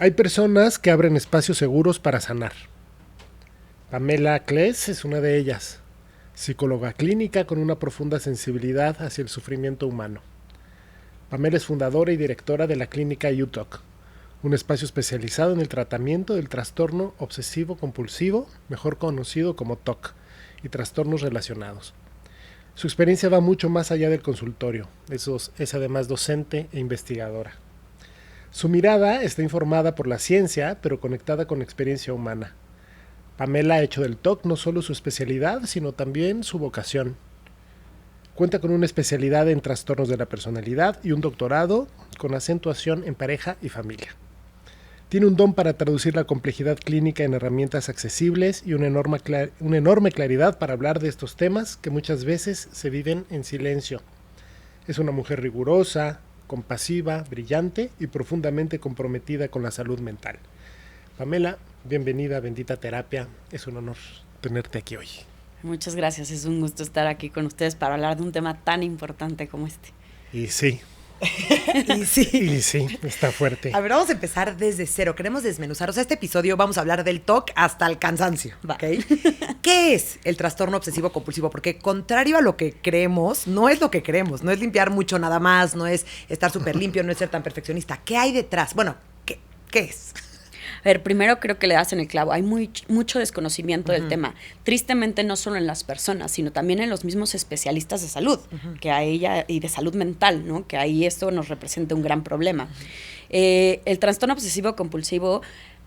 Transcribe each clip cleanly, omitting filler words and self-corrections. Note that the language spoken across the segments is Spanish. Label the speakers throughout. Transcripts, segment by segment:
Speaker 1: Hay personas que abren espacios seguros para sanar. Pamela Kles es una de ellas, psicóloga clínica con una profunda sensibilidad hacia el sufrimiento humano. Pamela es fundadora y directora de la clínica UTOC, un espacio especializado en el tratamiento del trastorno obsesivo-compulsivo, mejor conocido como TOC, y trastornos relacionados. Su experiencia va mucho más allá del consultorio, es además docente e investigadora. Su mirada está informada por la ciencia, pero conectada con la experiencia humana. Pamela ha hecho del TOC no solo su especialidad, sino también su vocación. Cuenta con una especialidad en trastornos de la personalidad y un doctorado con acentuación en pareja y familia. Tiene un don para traducir la complejidad clínica en herramientas accesibles y una enorme claridad para hablar de estos temas que muchas veces se viven en silencio. Es una mujer rigurosa, compasiva, brillante y profundamente comprometida con la salud mental. Pamela, bienvenida a Bendita Terapia. Es un honor tenerte aquí hoy.
Speaker 2: Muchas gracias, es un gusto estar aquí con ustedes para hablar de un tema tan importante como este.
Speaker 1: Y sí.
Speaker 3: Y sí.
Speaker 1: Y sí, está fuerte.
Speaker 3: A ver, vamos a empezar desde cero. Queremos desmenuzar. O sea, este episodio vamos a hablar del TOC hasta el cansancio. ¿Okay? ¿Qué es el trastorno obsesivo compulsivo? Porque contrario a lo que creemos, no es lo que creemos. No es limpiar mucho nada más, no es estar súper limpio, no es ser tan perfeccionista. ¿Qué hay detrás? Bueno, ¿qué es?
Speaker 2: A ver, primero creo que le das en el clavo. Hay mucho desconocimiento del tema. Tristemente, no solo en las personas, sino también en los mismos especialistas de salud, que a ella, y de salud mental, ¿no? Que ahí esto nos representa un gran problema. El trastorno obsesivo compulsivo,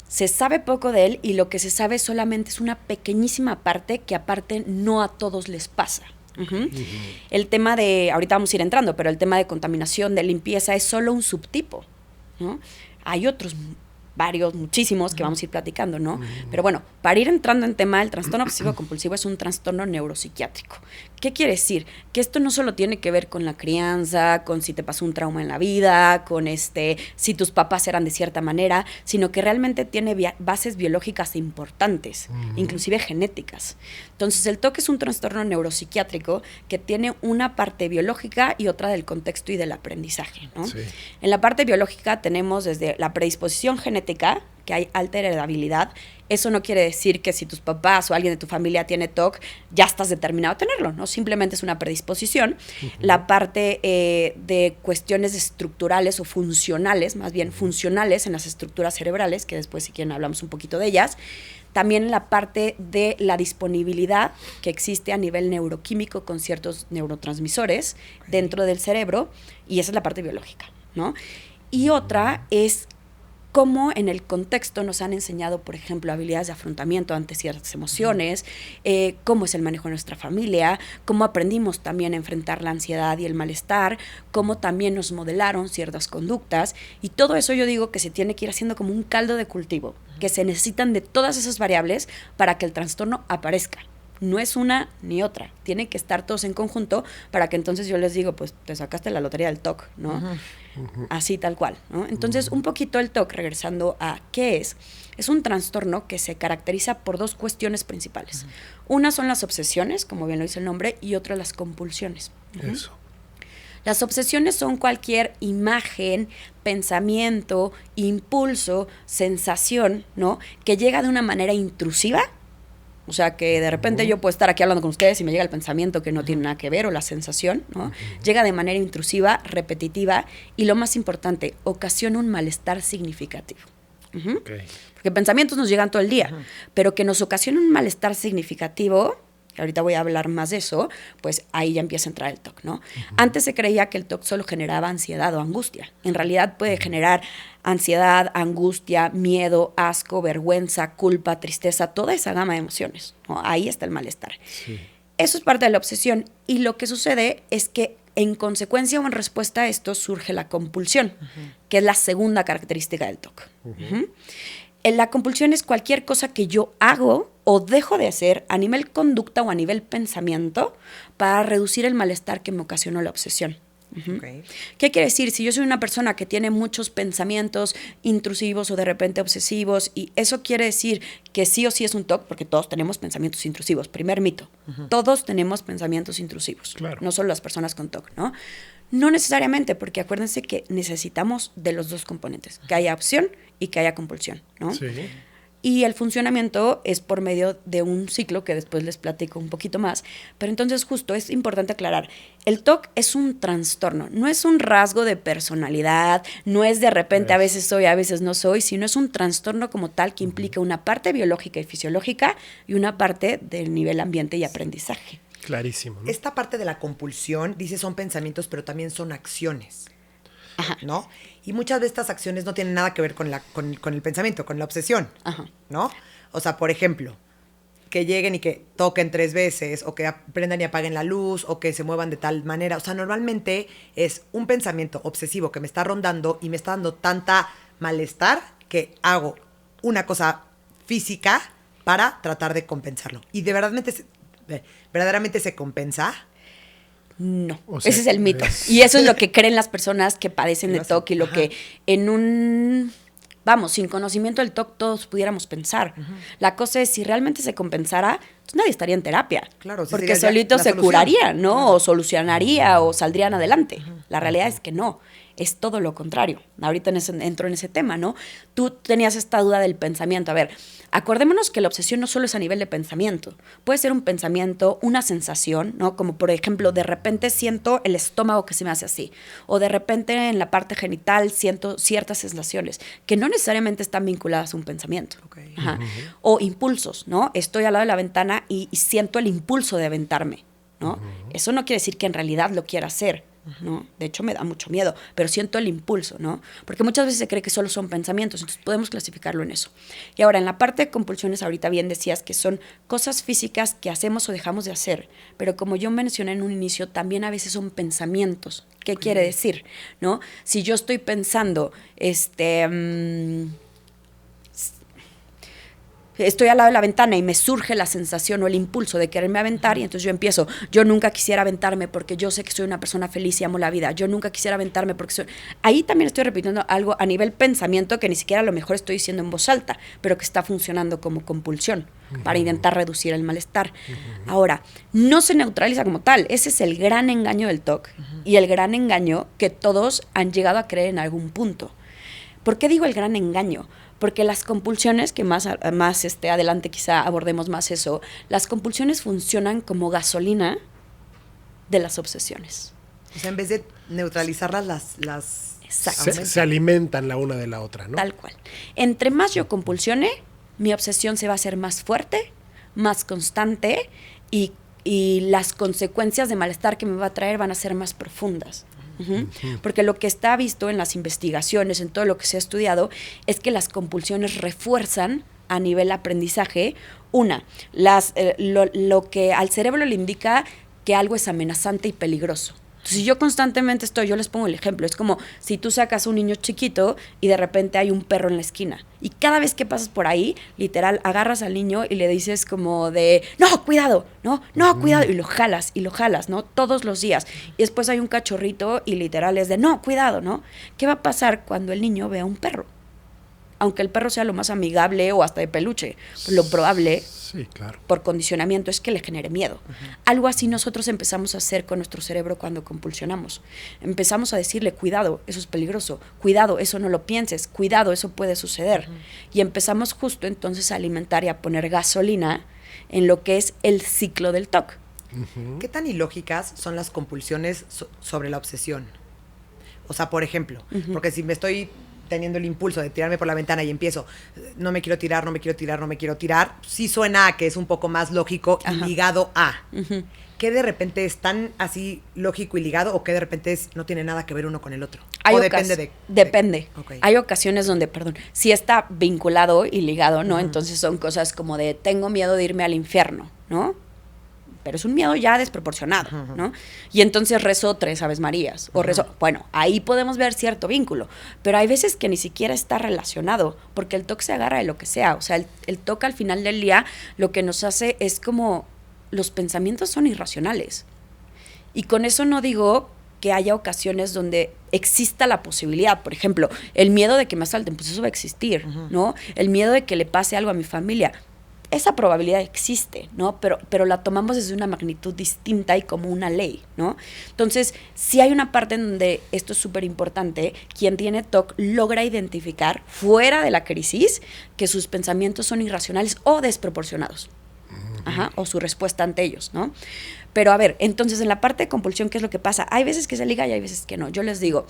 Speaker 2: se sabe poco de él y lo que se sabe solamente es una pequeñísima parte que aparte no a todos les pasa. El tema de, ahorita vamos a ir entrando, pero el tema de contaminación, de limpieza es solo un subtipo, ¿no? Hay otros muchísimos que vamos a ir platicando, ¿no? Pero bueno, para ir entrando en tema, el trastorno obsesivo compulsivo es un trastorno neuropsiquiátrico. ¿Qué quiere decir? Que esto no solo tiene que ver con la crianza, con si te pasó un trauma en la vida, con si tus papás eran de cierta manera, sino que realmente tiene bases biológicas importantes, inclusive genéticas. Entonces, el TOC es un trastorno neuropsiquiátrico que tiene una parte biológica y otra del contexto y del aprendizaje, ¿no? Sí. En la parte biológica tenemos desde la predisposición genética, que hay alta heredabilidad. Eso no quiere decir que si tus papás o alguien de tu familia tiene TOC, ya estás determinado a tenerlo, ¿no? Simplemente es una predisposición. La parte de cuestiones estructurales o funcionales, más bien funcionales en las estructuras cerebrales, que después si quieren hablamos un poquito de ellas. También la parte de la disponibilidad que existe a nivel neuroquímico con ciertos neurotransmisores dentro del cerebro, y esa es la parte biológica, ¿no? Y otra es cómo en el contexto nos han enseñado, por ejemplo, habilidades de afrontamiento ante ciertas emociones, cómo es el manejo de nuestra familia, cómo aprendimos también a enfrentar la ansiedad y el malestar, cómo también nos modelaron ciertas conductas, y todo eso yo digo que se tiene que ir haciendo como un caldo de cultivo, que se necesitan de todas esas variables para que el trastorno aparezca. No es una ni otra, tiene que estar todos en conjunto para que entonces yo les digo, pues te sacaste la lotería del TOC, ¿no? Así tal cual, ¿no? Entonces, un poquito el TOC, regresando a qué es un trastorno que se caracteriza por dos cuestiones principales. Una son las obsesiones, como bien lo dice el nombre, y otra las compulsiones.
Speaker 1: Eso.
Speaker 2: Las obsesiones son cualquier imagen, pensamiento, impulso, sensación, ¿no? Que llega de una manera intrusiva. O sea, que de repente yo puedo estar aquí hablando con ustedes y me llega el pensamiento que no tiene nada que ver, o la sensación, ¿no? Llega de manera intrusiva, repetitiva, y lo más importante, ocasiona un malestar significativo. Porque pensamientos nos llegan todo el día, pero que nos ocasiona un malestar significativo, que ahorita voy a hablar más de eso, pues ahí ya empieza a entrar el TOC, ¿no? Antes se creía que el TOC solo generaba ansiedad o angustia. En realidad puede generar ansiedad, angustia, miedo, asco, vergüenza, culpa, tristeza, toda esa gama de emociones, ¿no? Ahí está el malestar. Sí. Eso es parte de la obsesión, y lo que sucede es que en consecuencia o en respuesta a esto surge la compulsión, que es la segunda característica del TOC. La compulsión es cualquier cosa que yo hago o dejo de hacer a nivel conducta o a nivel pensamiento para reducir el malestar que me ocasionó la obsesión. Okay. ¿Qué quiere decir? Si yo soy una persona que tiene muchos pensamientos intrusivos o de repente obsesivos, y eso quiere decir que sí o sí es un TOC, porque todos tenemos pensamientos intrusivos. Primer mito, todos tenemos pensamientos intrusivos, claro. No solo las personas con TOC, ¿no? No necesariamente, porque acuérdense que necesitamos de los dos componentes, que haya opción y que haya compulsión, ¿no?
Speaker 1: Sí.
Speaker 2: Y el funcionamiento es por medio de un ciclo que después les platico un poquito más. Pero entonces justo es importante aclarar, el TOC es un trastorno, no es un rasgo de personalidad, no es de repente a veces soy, a veces no soy, sino es un trastorno como tal que implica una parte biológica y fisiológica y una parte del nivel ambiente y aprendizaje.
Speaker 1: Clarísimo, ¿no?
Speaker 3: Esta parte de la compulsión, dice, son pensamientos, pero también son acciones.
Speaker 2: Ajá.
Speaker 3: ¿No? Y muchas de estas acciones no tienen nada que ver con el pensamiento, con la obsesión.
Speaker 2: Ajá.
Speaker 3: ¿No? O sea, por ejemplo, que lleguen y que toquen 3 veces, o que prendan y apaguen la luz, o que se muevan de tal manera. O sea, normalmente es un pensamiento obsesivo que me está rondando y me está dando tanta malestar que hago una cosa física para tratar de compensarlo. ¿Y verdaderamente se compensa?
Speaker 2: No,
Speaker 1: O sea,
Speaker 2: ese es el mito. Y eso es lo que creen las personas que padecen de TOC y lo que en un... Vamos, sin conocimiento del TOC todos pudiéramos pensar. La cosa es, si realmente se compensara, pues nadie estaría en terapia.
Speaker 3: Claro, sí,
Speaker 2: porque
Speaker 3: sería
Speaker 2: solito
Speaker 3: la
Speaker 2: se
Speaker 3: solución.
Speaker 2: curaría, ¿no? Claro. O solucionaría o saldrían adelante. La realidad es que no. Es todo lo contrario. Ahorita entro en ese tema, ¿no? Tú tenías esta duda del pensamiento. A ver, acordémonos que la obsesión no solo es a nivel de pensamiento. Puede ser un pensamiento, una sensación, ¿no? Como por ejemplo, de repente siento el estómago que se me hace así. O de repente en la parte genital siento ciertas sensaciones que no necesariamente están vinculadas a un pensamiento.
Speaker 3: Okay.
Speaker 2: Ajá. O impulsos, ¿no? Estoy al lado de la ventana y siento el impulso de aventarme, ¿no? Eso no quiere decir que en realidad lo quiera hacer, ¿no? De hecho, me da mucho miedo, pero siento el impulso, ¿no? Porque muchas veces se cree que solo son pensamientos, entonces podemos clasificarlo en eso. Y ahora, en la parte de compulsiones, ahorita bien decías que son cosas físicas que hacemos o dejamos de hacer, pero como yo mencioné en un inicio, también a veces son pensamientos. ¿Qué quiere decir, no? Si yo estoy pensando, estoy al lado de la ventana y me surge la sensación o el impulso de quererme aventar y entonces yo empiezo, yo nunca quisiera aventarme porque yo sé que soy una persona feliz y amo la vida, yo nunca quisiera aventarme porque soy... Ahí también estoy repitiendo algo a nivel pensamiento que ni siquiera a lo mejor estoy diciendo en voz alta, pero que está funcionando como compulsión para intentar reducir el malestar. Ahora, no se neutraliza como tal, ese es el gran engaño del TOC y el gran engaño que todos han llegado a creer en algún punto. ¿Por qué digo el gran engaño? Porque las compulsiones, que más adelante quizá abordemos más eso, las compulsiones funcionan como gasolina de las obsesiones.
Speaker 3: O sea, en vez de neutralizarlas,
Speaker 1: se alimentan la una de la otra, ¿no?
Speaker 2: Tal cual. Entre más yo compulsione, mi obsesión se va a hacer más fuerte, más constante y las consecuencias de malestar que me va a traer van a ser más profundas. Porque lo que está visto en las investigaciones, en todo lo que se ha estudiado, es que las compulsiones refuerzan a nivel aprendizaje, lo que al cerebro le indica que algo es amenazante y peligroso. Entonces, si yo constantemente yo les pongo el ejemplo, es como si tú sacas a un niño chiquito y de repente hay un perro en la esquina. Y cada vez que pasas por ahí, literal, agarras al niño y le dices como de, no, cuidado, no, cuidado, y lo jalas, ¿no? Todos los días. Y después hay un cachorrito y literal es de, no, cuidado, ¿no? ¿Qué va a pasar cuando el niño vea un perro? Aunque el perro sea lo más amigable o hasta de peluche, lo probable,
Speaker 1: sí, claro,
Speaker 2: por condicionamiento, es que le genere miedo. Algo así nosotros empezamos a hacer con nuestro cerebro cuando compulsionamos. Empezamos a decirle, cuidado, eso es peligroso, cuidado, eso no lo pienses, cuidado, eso puede suceder. Y empezamos justo entonces a alimentar y a poner gasolina en lo que es el ciclo del TOC.
Speaker 3: ¿Qué tan ilógicas son las compulsiones sobre la obsesión? O sea, por ejemplo, porque si me estoy teniendo el impulso de tirarme por la ventana y empiezo, no me quiero tirar, sí suena a que es un poco más lógico y ligado a. ¿Qué de repente es tan así lógico y ligado o qué de repente no tiene nada que ver uno con el otro? ¿O depende?
Speaker 2: Depende.
Speaker 3: Okay.
Speaker 2: Hay ocasiones donde, sí está vinculado y ligado, ¿no? Entonces son cosas como de, tengo miedo de irme al infierno, ¿no? Pero es un miedo ya desproporcionado, ¿no? Y entonces rezo 3 Aves Marías, o rezo, bueno, ahí podemos ver cierto vínculo, pero hay veces que ni siquiera está relacionado, porque el TOC se agarra de lo que sea, o sea, el TOC al final del día lo que nos hace es como, los pensamientos son irracionales, y con eso no digo que haya ocasiones donde exista la posibilidad, por ejemplo, el miedo de que me asalten, pues eso va a existir, ¿no? El miedo de que le pase algo a mi familia, esa probabilidad existe, ¿no? Pero la tomamos desde una magnitud distinta y como una ley, ¿no? Entonces, sí hay una parte en donde esto es súper importante. Quien tiene TOC logra identificar fuera de la crisis que sus pensamientos son irracionales o desproporcionados. Ajá, o su respuesta ante ellos, ¿no? Pero a ver, entonces en la parte de compulsión, ¿qué es lo que pasa? Hay veces que se liga y hay veces que no. Yo les digo,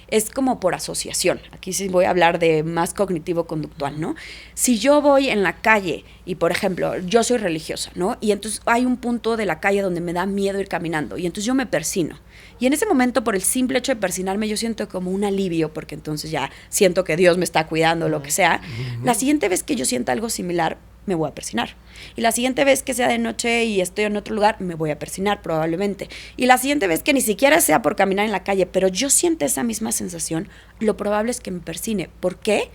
Speaker 2: es como por asociación. Aquí sí voy a hablar de más cognitivo-conductual, ¿no? Si yo voy en la calle y, por ejemplo, yo soy religiosa, ¿no? Y entonces hay un punto de la calle donde me da miedo ir caminando y entonces yo me persino. Y en ese momento, por el simple hecho de persinarme, yo siento como un alivio porque entonces ya siento que Dios me está cuidando o lo que sea. La siguiente vez que yo sienta algo similar, me voy a persinar. Y la siguiente vez que sea de noche y estoy en otro lugar, me voy a persinar probablemente. Y la siguiente vez que ni siquiera sea por caminar en la calle, pero yo siento esa misma sensación, lo probable es que me persine. ¿Por qué?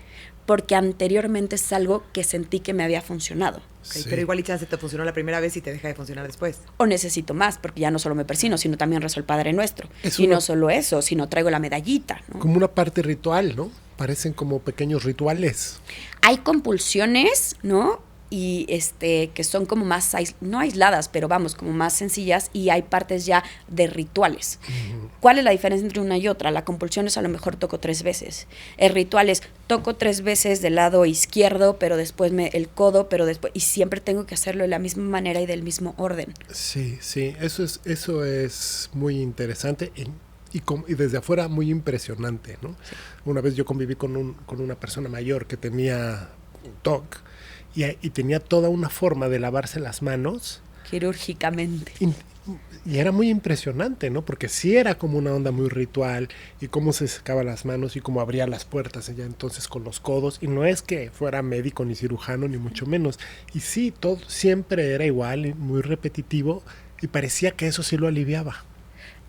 Speaker 2: Porque anteriormente es algo que sentí que me había funcionado.
Speaker 3: Okay, sí. Pero igual y chance te funcionó la primera vez y te deja de funcionar después.
Speaker 2: O necesito más, porque ya no solo me persino, sino también rezo el Padre Nuestro. Y no solo eso, sino traigo la medallita, ¿no?
Speaker 1: Como una parte ritual, ¿no? Parecen como pequeños rituales.
Speaker 2: Hay compulsiones, ¿no? Y que son como más, no aisladas, pero vamos, como más sencillas, y hay partes ya de rituales. ¿Cuál es la diferencia entre una y otra? La compulsión es a lo mejor toco 3 veces. El ritual es toco 3 veces del lado izquierdo, pero después el codo, pero después, y siempre tengo que hacerlo de la misma manera y del mismo orden.
Speaker 1: Sí, eso es muy interesante y desde afuera muy impresionante, ¿no? Sí. Una vez yo conviví con una persona mayor que tenía TOC, y tenía toda una forma de lavarse las manos.
Speaker 2: Quirúrgicamente.
Speaker 1: Y era muy impresionante, ¿no? Porque sí era como una onda muy ritual, y cómo se secaba las manos y cómo abría las puertas ella entonces con los codos. Y no es que fuera médico ni cirujano, ni mucho menos. Y sí, todo siempre era igual, muy repetitivo, y parecía que eso sí lo aliviaba.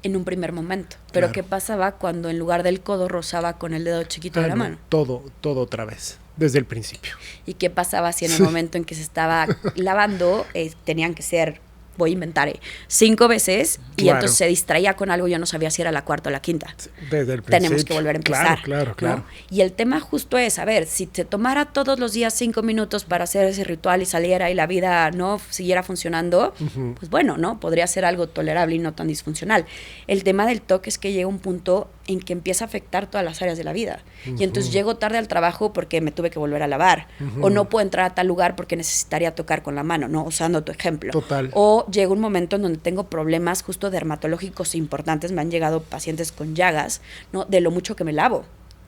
Speaker 2: En un primer momento. Pero claro. ¿Qué pasaba cuando en lugar del codo rozaba con el dedo chiquito de la mano?
Speaker 1: Todo otra vez. Desde el principio.
Speaker 2: ¿Y qué pasaba si en el momento en que se estaba lavando tenían que ser, voy a inventar, 5 veces y claro. Entonces se distraía con algo, yo no sabía si era la cuarta o la quinta?
Speaker 1: Desde el principio.
Speaker 2: Tenemos que volver a empezar.
Speaker 1: Claro.
Speaker 2: ¿no? Y el tema justo es, a ver, si te tomara todos los días 5 minutos para hacer ese ritual y saliera y la vida no siguiera funcionando, pues bueno, ¿no? Podría ser algo tolerable y no tan disfuncional. El tema del TOC es que llega un punto en que empieza a afectar todas las áreas de la vida. Y entonces llego tarde al trabajo porque me tuve que volver a lavar. O no puedo entrar a tal lugar porque necesitaría tocar con la mano, ¿no? Usando tu ejemplo.
Speaker 1: Total.
Speaker 2: O llega un momento en donde tengo problemas justo dermatológicos importantes. Me han llegado pacientes con llagas, ¿no? De lo mucho que me lavo.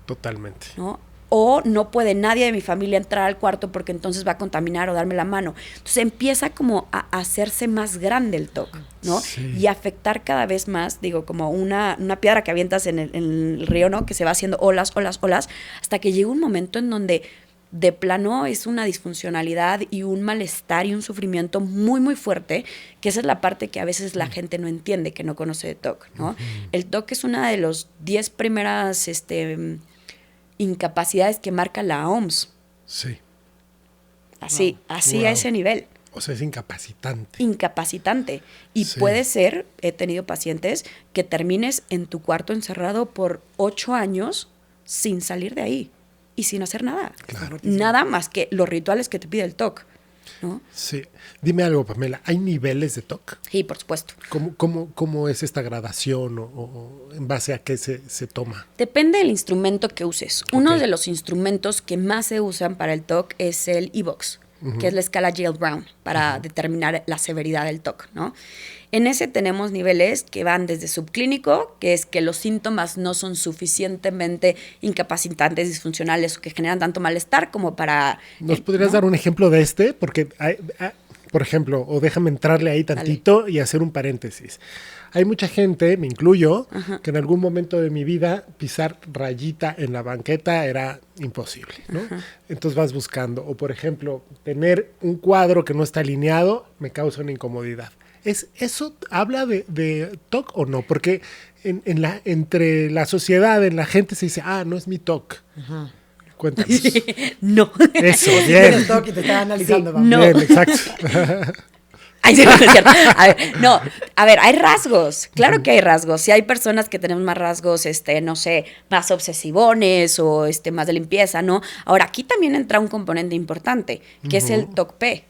Speaker 1: Totalmente.
Speaker 2: ¿No? O no puede nadie de mi familia entrar al cuarto porque entonces va a contaminar o darme la mano. Entonces empieza como a hacerse más grande el TOC, ¿no?
Speaker 1: Sí.
Speaker 2: Y afectar cada vez más, digo, como una piedra que avientas en el río, ¿no? Que se va haciendo olas, hasta que llega un momento en donde de plano es una disfuncionalidad y un malestar y un sufrimiento muy, muy fuerte, que esa es la parte que a veces la gente no entiende, que no conoce de TOC, ¿no? El TOC es una de los 10 primeras, incapacidades que marca la OMS.
Speaker 1: Sí.
Speaker 2: Así a ese nivel.
Speaker 1: O sea, es incapacitante.
Speaker 2: Incapacitante. Y sí. Puede ser, he tenido pacientes, que termines en tu cuarto encerrado por 8 años sin salir de ahí y sin hacer nada.
Speaker 1: Claro.
Speaker 2: Nada más que los rituales que te pide el TOC, ¿no?
Speaker 1: Sí. Dime algo, Pamela, ¿hay niveles de TOC?
Speaker 2: Sí, por supuesto.
Speaker 1: ¿Cómo es esta gradación o en base a qué se toma?
Speaker 2: Depende del instrumento que uses. Uno de los instrumentos que más se usan para el TOC es el iVox, que es la escala Gale-Brown, para determinar la severidad del TOC, ¿no? En ese tenemos niveles que van desde subclínico, que es que los síntomas no son suficientemente incapacitantes, disfuncionales o que generan tanto malestar como para...
Speaker 1: ¿Nos podrías dar un ejemplo de este? Porque, por ejemplo, o déjame entrarle ahí tantito y hacer un paréntesis. Hay mucha gente, me incluyo, que en algún momento de mi vida pisar rayita en la banqueta era imposible, ¿no? Entonces vas buscando. O, por ejemplo, tener un cuadro que no está alineado me causa una incomodidad. ¿Eso habla de TOC o no? Porque entre la sociedad, en la gente se dice, no es mi TOC. Cuéntanos.
Speaker 2: No.
Speaker 1: Eso, bien.
Speaker 3: El TOC y te está analizando.
Speaker 2: Sí, no.
Speaker 1: Bien, exacto.
Speaker 2: Ay, sí, no es cierto. A ver, hay rasgos. Claro que hay rasgos. Si hay personas que tenemos más rasgos, no sé, más obsesivones o más de limpieza, ¿no? Ahora, aquí también entra un componente importante, que es el TOC-P.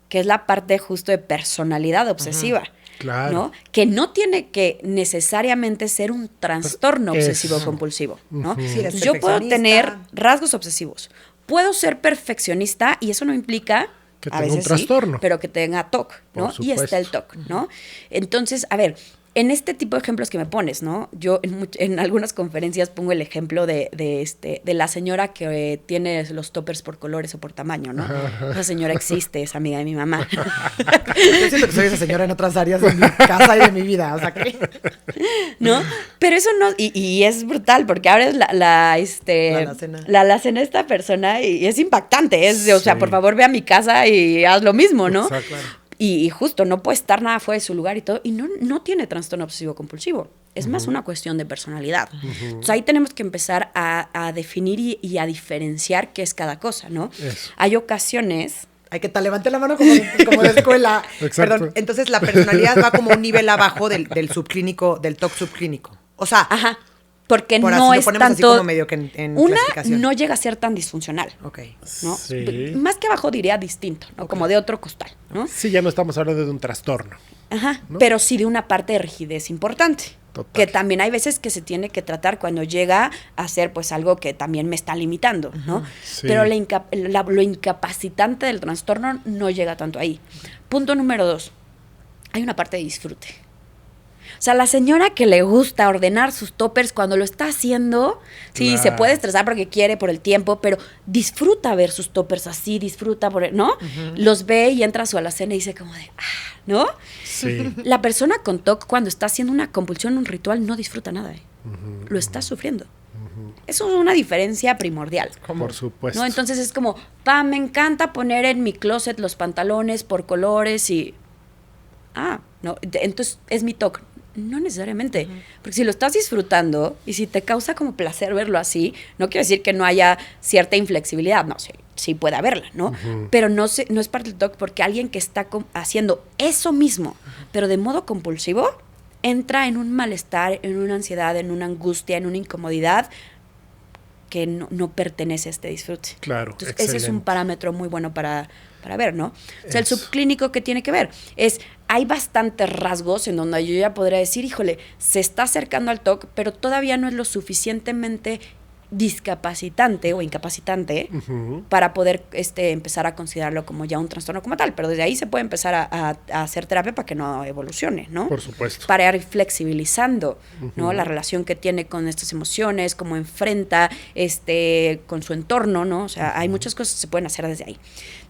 Speaker 2: que es la parte justo de personalidad obsesiva.
Speaker 1: Claro.
Speaker 2: ¿No? Que no tiene que necesariamente ser un trastorno obsesivo-compulsivo, ¿no?
Speaker 3: Sí, eres
Speaker 2: Entonces, yo puedo
Speaker 3: perfeccionista.
Speaker 2: tener rasgos obsesivos. Puedo ser perfeccionista y eso no implica
Speaker 1: Que
Speaker 2: a
Speaker 1: tenga un
Speaker 2: veces
Speaker 1: trastorno.
Speaker 2: sí, pero que tenga TOC, ¿no?
Speaker 1: Por
Speaker 2: Y está el
Speaker 1: supuesto.
Speaker 2: TOC, ¿no? Entonces, a ver, en este tipo de ejemplos que me pones, ¿no? Yo en algunas conferencias pongo el ejemplo de la señora que tiene los toppers por colores o por tamaño, ¿no? Esa señora existe, es amiga de mi mamá.
Speaker 3: Yo siento que soy esa señora en otras áreas de mi casa y de mi vida, o sea que...
Speaker 2: ¿No? Pero eso no, y es brutal, porque ahora es la
Speaker 3: alacena.
Speaker 2: alacena de esta persona y es impactante, o sea,
Speaker 1: Sí.
Speaker 2: por favor ve a mi casa y haz lo mismo, ¿no?
Speaker 1: Exacto.
Speaker 2: Y justo, no puede estar nada fuera de su lugar y todo, y no tiene trastorno obsesivo compulsivo, es más una cuestión de personalidad. Entonces ahí tenemos que empezar a definir y a diferenciar qué es cada cosa, ¿no?
Speaker 1: Eso.
Speaker 2: Hay ocasiones...
Speaker 3: Hay que levante la mano como de escuela.
Speaker 1: Exacto.
Speaker 3: Perdón, entonces la personalidad va como un nivel abajo del subclínico, del TOC subclínico. O sea,
Speaker 2: Ajá, porque
Speaker 3: por
Speaker 2: no
Speaker 3: así lo
Speaker 2: es
Speaker 3: ponemos así
Speaker 2: tanto...
Speaker 3: como medio que en
Speaker 2: Una,
Speaker 3: clasificación.
Speaker 2: no llega a ser tan disfuncional.
Speaker 3: Ok.
Speaker 2: ¿No?
Speaker 1: Sí.
Speaker 2: Más que abajo diría distinto, ¿no? Como de otro costal, ¿no?
Speaker 1: Sí, ya no estamos hablando de un trastorno.
Speaker 2: Ajá,
Speaker 1: ¿No?
Speaker 2: pero sí de una parte de rigidez importante.
Speaker 1: Total.
Speaker 2: Que también hay veces que se tiene que tratar cuando llega a ser pues algo que también me está limitando, ¿no?
Speaker 1: Sí.
Speaker 2: Pero lo incapacitante del trastorno no llega tanto ahí. Punto número 2. Hay una parte de disfrute. O sea, la señora que le gusta ordenar sus toppers cuando lo está haciendo, sí,
Speaker 1: Claro.
Speaker 2: se puede estresar porque quiere por el tiempo, pero disfruta ver sus toppers así, disfruta, ¿no? Los ve y entra a su alacena y dice como de, ¿no?
Speaker 1: Sí.
Speaker 2: La persona con TOC cuando está haciendo una compulsión, un ritual, no disfruta nada. Lo está sufriendo. Eso es una diferencia primordial.
Speaker 1: Por supuesto.
Speaker 2: ¿No? Entonces es como, me encanta poner en mi closet los pantalones por colores y... no, entonces es mi TOC. No necesariamente, porque si lo estás disfrutando y si te causa como placer verlo así, no quiere decir que no haya cierta inflexibilidad, no, sí puede haberla, ¿no? Pero no es parte del TOC porque alguien que está haciendo eso mismo, pero de modo compulsivo, entra en un malestar, en una ansiedad, en una angustia, en una incomodidad que no pertenece a este disfrute.
Speaker 1: Claro,
Speaker 2: Entonces, ese es un
Speaker 1: excelente.
Speaker 2: parámetro muy bueno para ver, ¿no? O sea, el
Speaker 1: Eso.
Speaker 2: subclínico, ¿qué tiene que ver? Hay bastantes rasgos en donde yo ya podría decir, híjole, se está acercando al TOC, pero todavía no es lo suficientemente discapacitante o incapacitante para poder empezar a considerarlo como ya un trastorno como tal. Pero desde ahí se puede empezar a hacer terapia para que no evolucione, ¿no?
Speaker 1: Por supuesto.
Speaker 2: Para ir flexibilizando, ¿no? La relación que tiene con estas emociones, cómo enfrenta con su entorno, ¿no? O sea, hay muchas cosas que se pueden hacer desde ahí.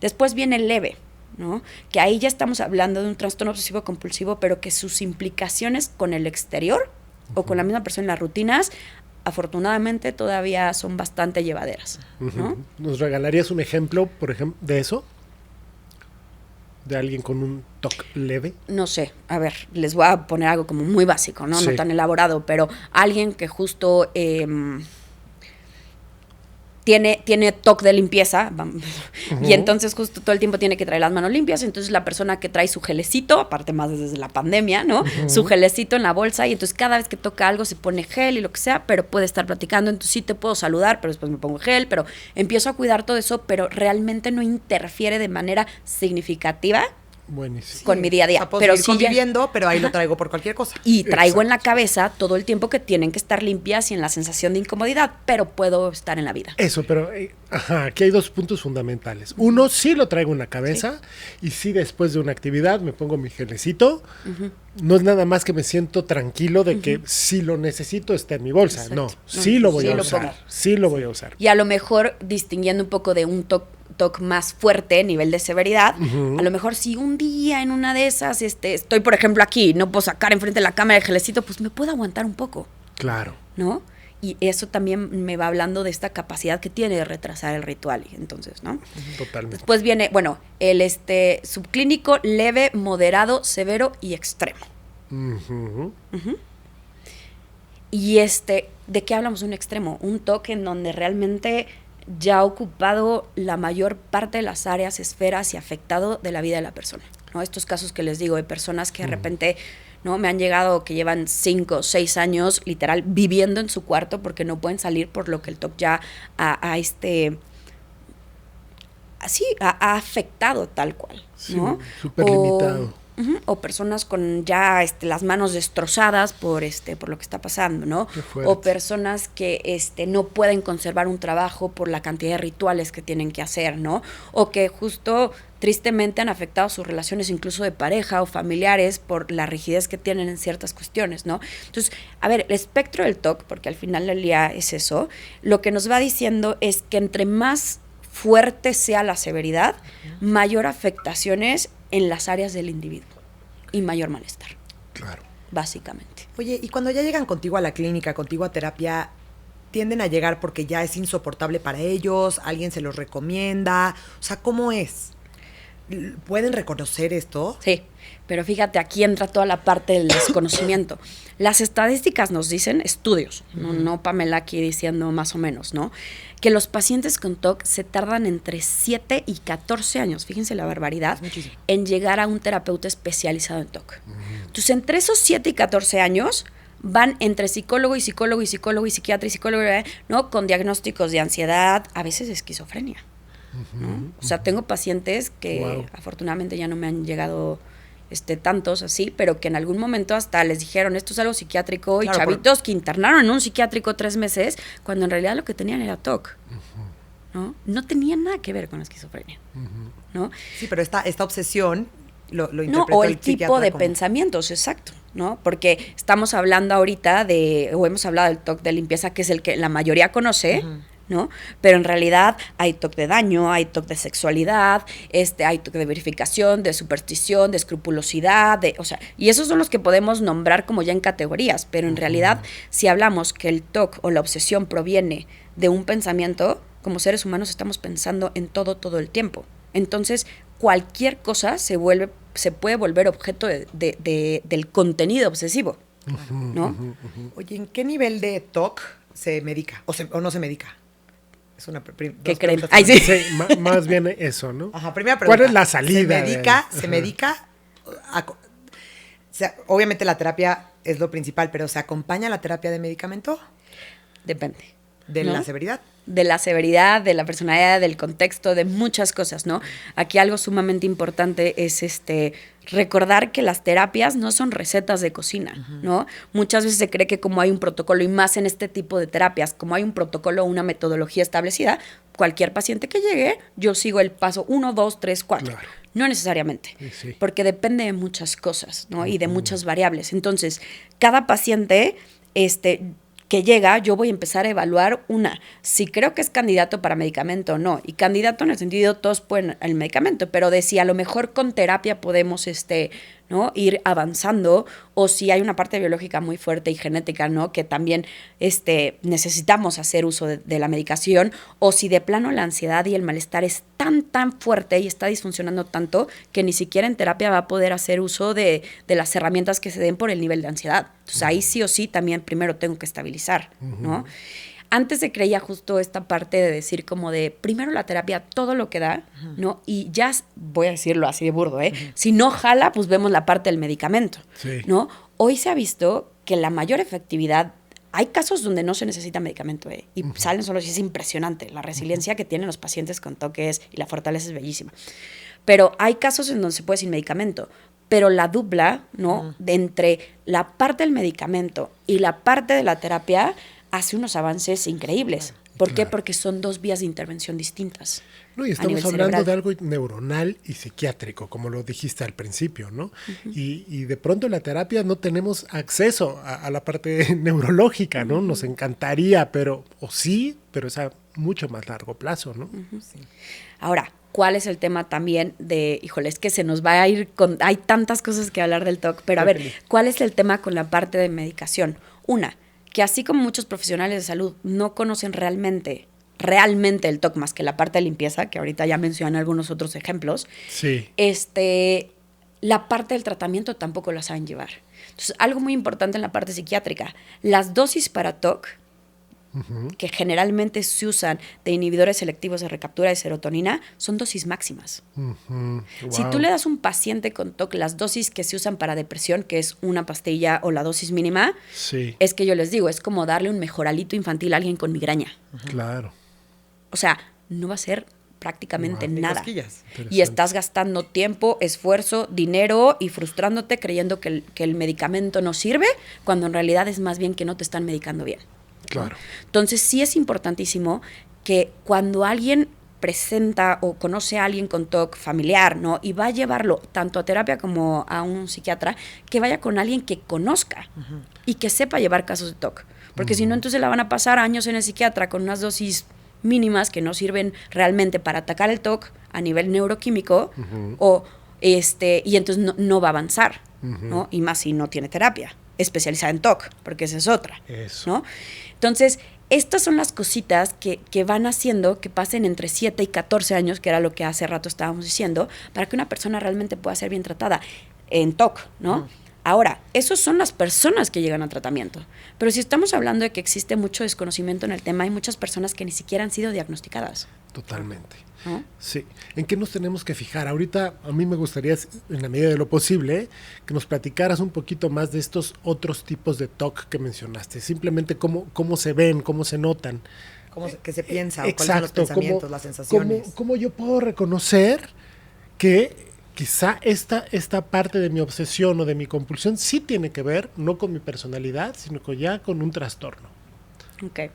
Speaker 2: Después viene el leve, ¿no? Que ahí ya estamos hablando de un trastorno obsesivo compulsivo, pero que sus implicaciones con el exterior o con la misma persona en las rutinas, afortunadamente todavía son bastante llevaderas, ¿no?
Speaker 1: ¿Nos regalarías un ejemplo, por ejemplo, de eso? ¿De alguien con un TOC leve?
Speaker 2: No sé, a ver, les voy a poner algo como muy básico, ¿no?
Speaker 1: Sí.
Speaker 2: No tan elaborado, pero alguien que justo tiene TOC de limpieza y entonces justo todo el tiempo tiene que traer las manos limpias, entonces la persona que trae su gelecito, aparte más desde la pandemia, ¿no? Su gelecito en la bolsa y entonces cada vez que toca algo se pone gel y lo que sea, pero puede estar platicando, entonces sí te puedo saludar, pero después me pongo gel, pero empiezo a cuidar todo eso, pero realmente no interfiere de manera significativa
Speaker 1: Buenísimo.
Speaker 2: con mi día a
Speaker 3: O
Speaker 2: día.
Speaker 3: sea, puedo
Speaker 2: Pero
Speaker 3: seguir
Speaker 2: sí ya-
Speaker 3: conviviendo, pero ahí lo traigo por cualquier cosa.
Speaker 2: y traigo en la
Speaker 1: Exacto.
Speaker 2: cabeza todo el tiempo que tienen que estar limpias y en la sensación de incomodidad, pero puedo estar en la vida.
Speaker 1: Eso, pero aquí hay dos puntos fundamentales. Uno, sí lo traigo en la cabeza y sí después de una actividad me pongo mi gelecito. No es nada más que me siento tranquilo de que si lo necesito está en mi bolsa.
Speaker 2: Exacto.
Speaker 1: No,
Speaker 2: No,
Speaker 1: sí lo voy
Speaker 2: sí
Speaker 1: a
Speaker 2: lo
Speaker 1: usar.
Speaker 2: pongo.
Speaker 1: Sí lo voy a usar.
Speaker 2: Y a lo mejor distinguiendo un poco de un TOC más fuerte, nivel de severidad, a lo mejor si un día en una de esas estoy, por ejemplo, aquí, no puedo sacar enfrente de la cámara el gelecito, pues me puedo aguantar un poco,
Speaker 1: Claro.
Speaker 2: ¿no? Y eso también me va hablando de esta capacidad que tiene de retrasar el ritual, entonces, ¿no?
Speaker 1: Totalmente.
Speaker 2: Después viene, bueno, el subclínico, leve, moderado, severo y extremo.
Speaker 1: Ujú.
Speaker 2: Y ¿de qué hablamos? Un extremo, un toque en donde realmente ya ha ocupado la mayor parte de las áreas, esferas y afectado de la vida de la persona, ¿no? Estos casos que les digo de personas que de repente, ¿no? Me han llegado que llevan 5 o 6 años literal viviendo en su cuarto porque no pueden salir por lo que el TOC ya sí, ha afectado tal cual, ¿no?
Speaker 1: Sí, súper limitado.
Speaker 2: O personas con ya las manos destrozadas por lo que está pasando, ¿no?
Speaker 1: Qué fuerte.
Speaker 2: O personas que no pueden conservar un trabajo por la cantidad de rituales que tienen que hacer, ¿no? O que justo tristemente han afectado sus relaciones incluso de pareja o familiares por la rigidez que tienen en ciertas cuestiones, ¿no? Entonces, a ver, el espectro del TOC, porque al final del día es eso, lo que nos va diciendo es que entre más fuerte sea la severidad, mayor afectaciones en las áreas del individuo y mayor malestar.
Speaker 1: Claro.
Speaker 2: Básicamente.
Speaker 3: Oye, y cuando ya llegan contigo a la clínica, contigo a terapia, ¿tienden a llegar porque ya es insoportable para ellos? ¿Alguien se los recomienda? O sea, ¿cómo es? ¿Pueden reconocer esto?
Speaker 2: Sí, pero fíjate, aquí entra toda la parte del desconocimiento. Las estadísticas nos dicen, estudios, no Pamela aquí diciendo más o menos, ¿no? Que los pacientes con TOC se tardan entre 7 y 14 años, fíjense la barbaridad, en llegar a un terapeuta especializado en TOC. Entonces, entre esos 7 y 14 años van entre psicólogo y psicólogo y psicólogo y psiquiatra y psicólogo, ¿no? Con diagnósticos de ansiedad, a veces de esquizofrenia, ¿no? O sea, tengo pacientes que afortunadamente ya no me han llegado tantos así, pero que en algún momento hasta les dijeron esto es algo psiquiátrico, claro, y chavitos que internaron en un psiquiátrico 3 meses cuando en realidad lo que tenían era TOC, ¿no? No tenía nada que ver con la esquizofrenia, ¿no?
Speaker 3: Sí, pero esta obsesión lo interpretó
Speaker 2: o el
Speaker 3: el
Speaker 2: tipo de
Speaker 3: como
Speaker 2: pensamientos, exacto, ¿no? Porque estamos hablando ahorita o hemos hablado del TOC de limpieza, que es el que la mayoría conoce, ¿no? Pero en realidad hay TOC de daño, hay TOC de sexualidad, hay TOC de verificación, de superstición, de escrupulosidad, o sea, y esos son los que podemos nombrar como ya en categorías, pero en realidad si hablamos que el TOC o la obsesión proviene de un pensamiento, como seres humanos estamos pensando en todo el tiempo. Entonces, cualquier cosa se puede volver objeto del contenido obsesivo, ¿no?
Speaker 3: Oye, ¿en qué nivel de TOC se medica o no se medica? Es una
Speaker 2: ¿Qué creen? Ay, sí.
Speaker 1: Sí, más bien eso, ¿no?
Speaker 3: Ajá, primera pregunta.
Speaker 1: ¿Cuál es la salida?
Speaker 3: ¿Se medica? O sea, obviamente la terapia es lo principal, pero ¿se acompaña la terapia de medicamento?
Speaker 2: Depende.
Speaker 3: ¿De
Speaker 2: ¿no?
Speaker 3: la severidad?
Speaker 2: De la severidad, de la personalidad, del contexto, de muchas cosas, ¿no? Aquí algo sumamente importante es recordar que las terapias no son recetas de cocina, ¿no? Muchas veces se cree que como hay un protocolo, y más en este tipo de terapias, como hay un protocolo o una metodología establecida, cualquier paciente que llegue, yo sigo el paso 1, 2, 3, 4. Claro. No necesariamente, sí. Porque depende de muchas cosas, ¿no? Y de muchas variables. Entonces, cada paciente, que llega, yo voy a empezar a evaluar si creo que es candidato para medicamento o no. Y candidato en el sentido, todos pueden el medicamento, pero de si a lo mejor con terapia podemos ¿no? ir avanzando, o si hay una parte biológica muy fuerte y genética, ¿no? Que también necesitamos hacer uso de la medicación, o si de plano la ansiedad y el malestar es tan fuerte y está disfuncionando tanto que ni siquiera en terapia va a poder hacer uso de las herramientas que se den por el nivel de ansiedad. Entonces ahí sí o sí también primero tengo que estabilizar, ¿no? Antes se creía justo esta parte de decir como de primero la terapia, todo lo que da, ¿no? Y ya, voy a decirlo así de burdo, si no jala, pues vemos la parte del medicamento, ¿no? Hoy se ha visto que la mayor efectividad, hay casos donde no se necesita medicamento, y salen solos y es impresionante. La resiliencia que tienen los pacientes con TOC y la fortaleza es bellísima. Pero hay casos en donde se puede sin medicamento. Pero la dupla, ¿no? De entre la parte del medicamento y la parte de la terapia hace unos avances increíbles. ¿Por qué? Porque son 2 vías de intervención distintas.
Speaker 1: No, y estamos hablando de algo neuronal y psiquiátrico, como lo dijiste al principio, ¿no? Y de pronto en la terapia no tenemos acceso a la parte neurológica, ¿no? Nos encantaría, pero es a mucho más largo plazo, ¿no?
Speaker 3: Sí.
Speaker 2: Ahora, ¿cuál es el tema también híjole, es que se nos va a ir hay tantas cosas que hablar del TOC, pero a ver, ¿cuál es el tema con la parte de medicación? Que así como muchos profesionales de salud no conocen realmente el TOC más que la parte de limpieza, que ahorita ya mencioné algunos otros ejemplos, la parte del tratamiento tampoco la saben llevar. Entonces, algo muy importante en la parte psiquiátrica, las dosis para TOC, que generalmente se usan de inhibidores selectivos de recaptura de serotonina, son dosis máximas.
Speaker 1: Wow.
Speaker 2: Si tú le das a un paciente con TOC las dosis que se usan para depresión, que es una pastilla o la dosis mínima, es que yo les digo, es como darle un mejoralito infantil a alguien con migraña.
Speaker 1: Claro.
Speaker 2: O sea, no va a ser prácticamente
Speaker 3: Ni
Speaker 2: nada.
Speaker 3: cosquillas.
Speaker 2: Y estás gastando tiempo, esfuerzo, dinero y frustrándote creyendo que el medicamento no sirve, cuando en realidad es más bien que no te están medicando bien.
Speaker 1: Claro.
Speaker 2: Entonces sí es importantísimo que cuando alguien presenta o conoce a alguien con TOC familiar, ¿no? Y va a llevarlo tanto a terapia como a un psiquiatra, que vaya con alguien que conozca y que sepa llevar casos de TOC. Porque si no, entonces la van a pasar años en el psiquiatra con unas dosis mínimas que no sirven realmente para atacar el TOC a nivel neuroquímico y entonces no va a avanzar, ¿no? Y más si no tiene terapia especializada en TOC, porque esa es otra, ¿no? Entonces, estas son las cositas que van haciendo que pasen entre 7 y 14 años, que era lo que hace rato estábamos diciendo, para que una persona realmente pueda ser bien tratada en TOC, ¿no? Ahora, esos son las personas que llegan a tratamiento. Pero si estamos hablando de que existe mucho desconocimiento en el tema, hay muchas personas que ni siquiera han sido diagnosticadas.
Speaker 1: Totalmente.
Speaker 2: ¿No?
Speaker 1: Sí. ¿En qué nos tenemos que fijar? Ahorita a mí me gustaría, en la medida de lo posible, que nos platicaras un poquito más de estos otros tipos de TOC que mencionaste. Simplemente cómo se ven, cómo se notan.
Speaker 3: ¿Qué se piensa?
Speaker 1: Exacto,
Speaker 3: ¿O cuáles son los pensamientos, las sensaciones?
Speaker 1: ¿Cómo yo puedo reconocer que quizá esta parte de mi obsesión o de mi compulsión sí tiene que ver, no con mi personalidad, sino ya con un trastorno?
Speaker 2: Ok.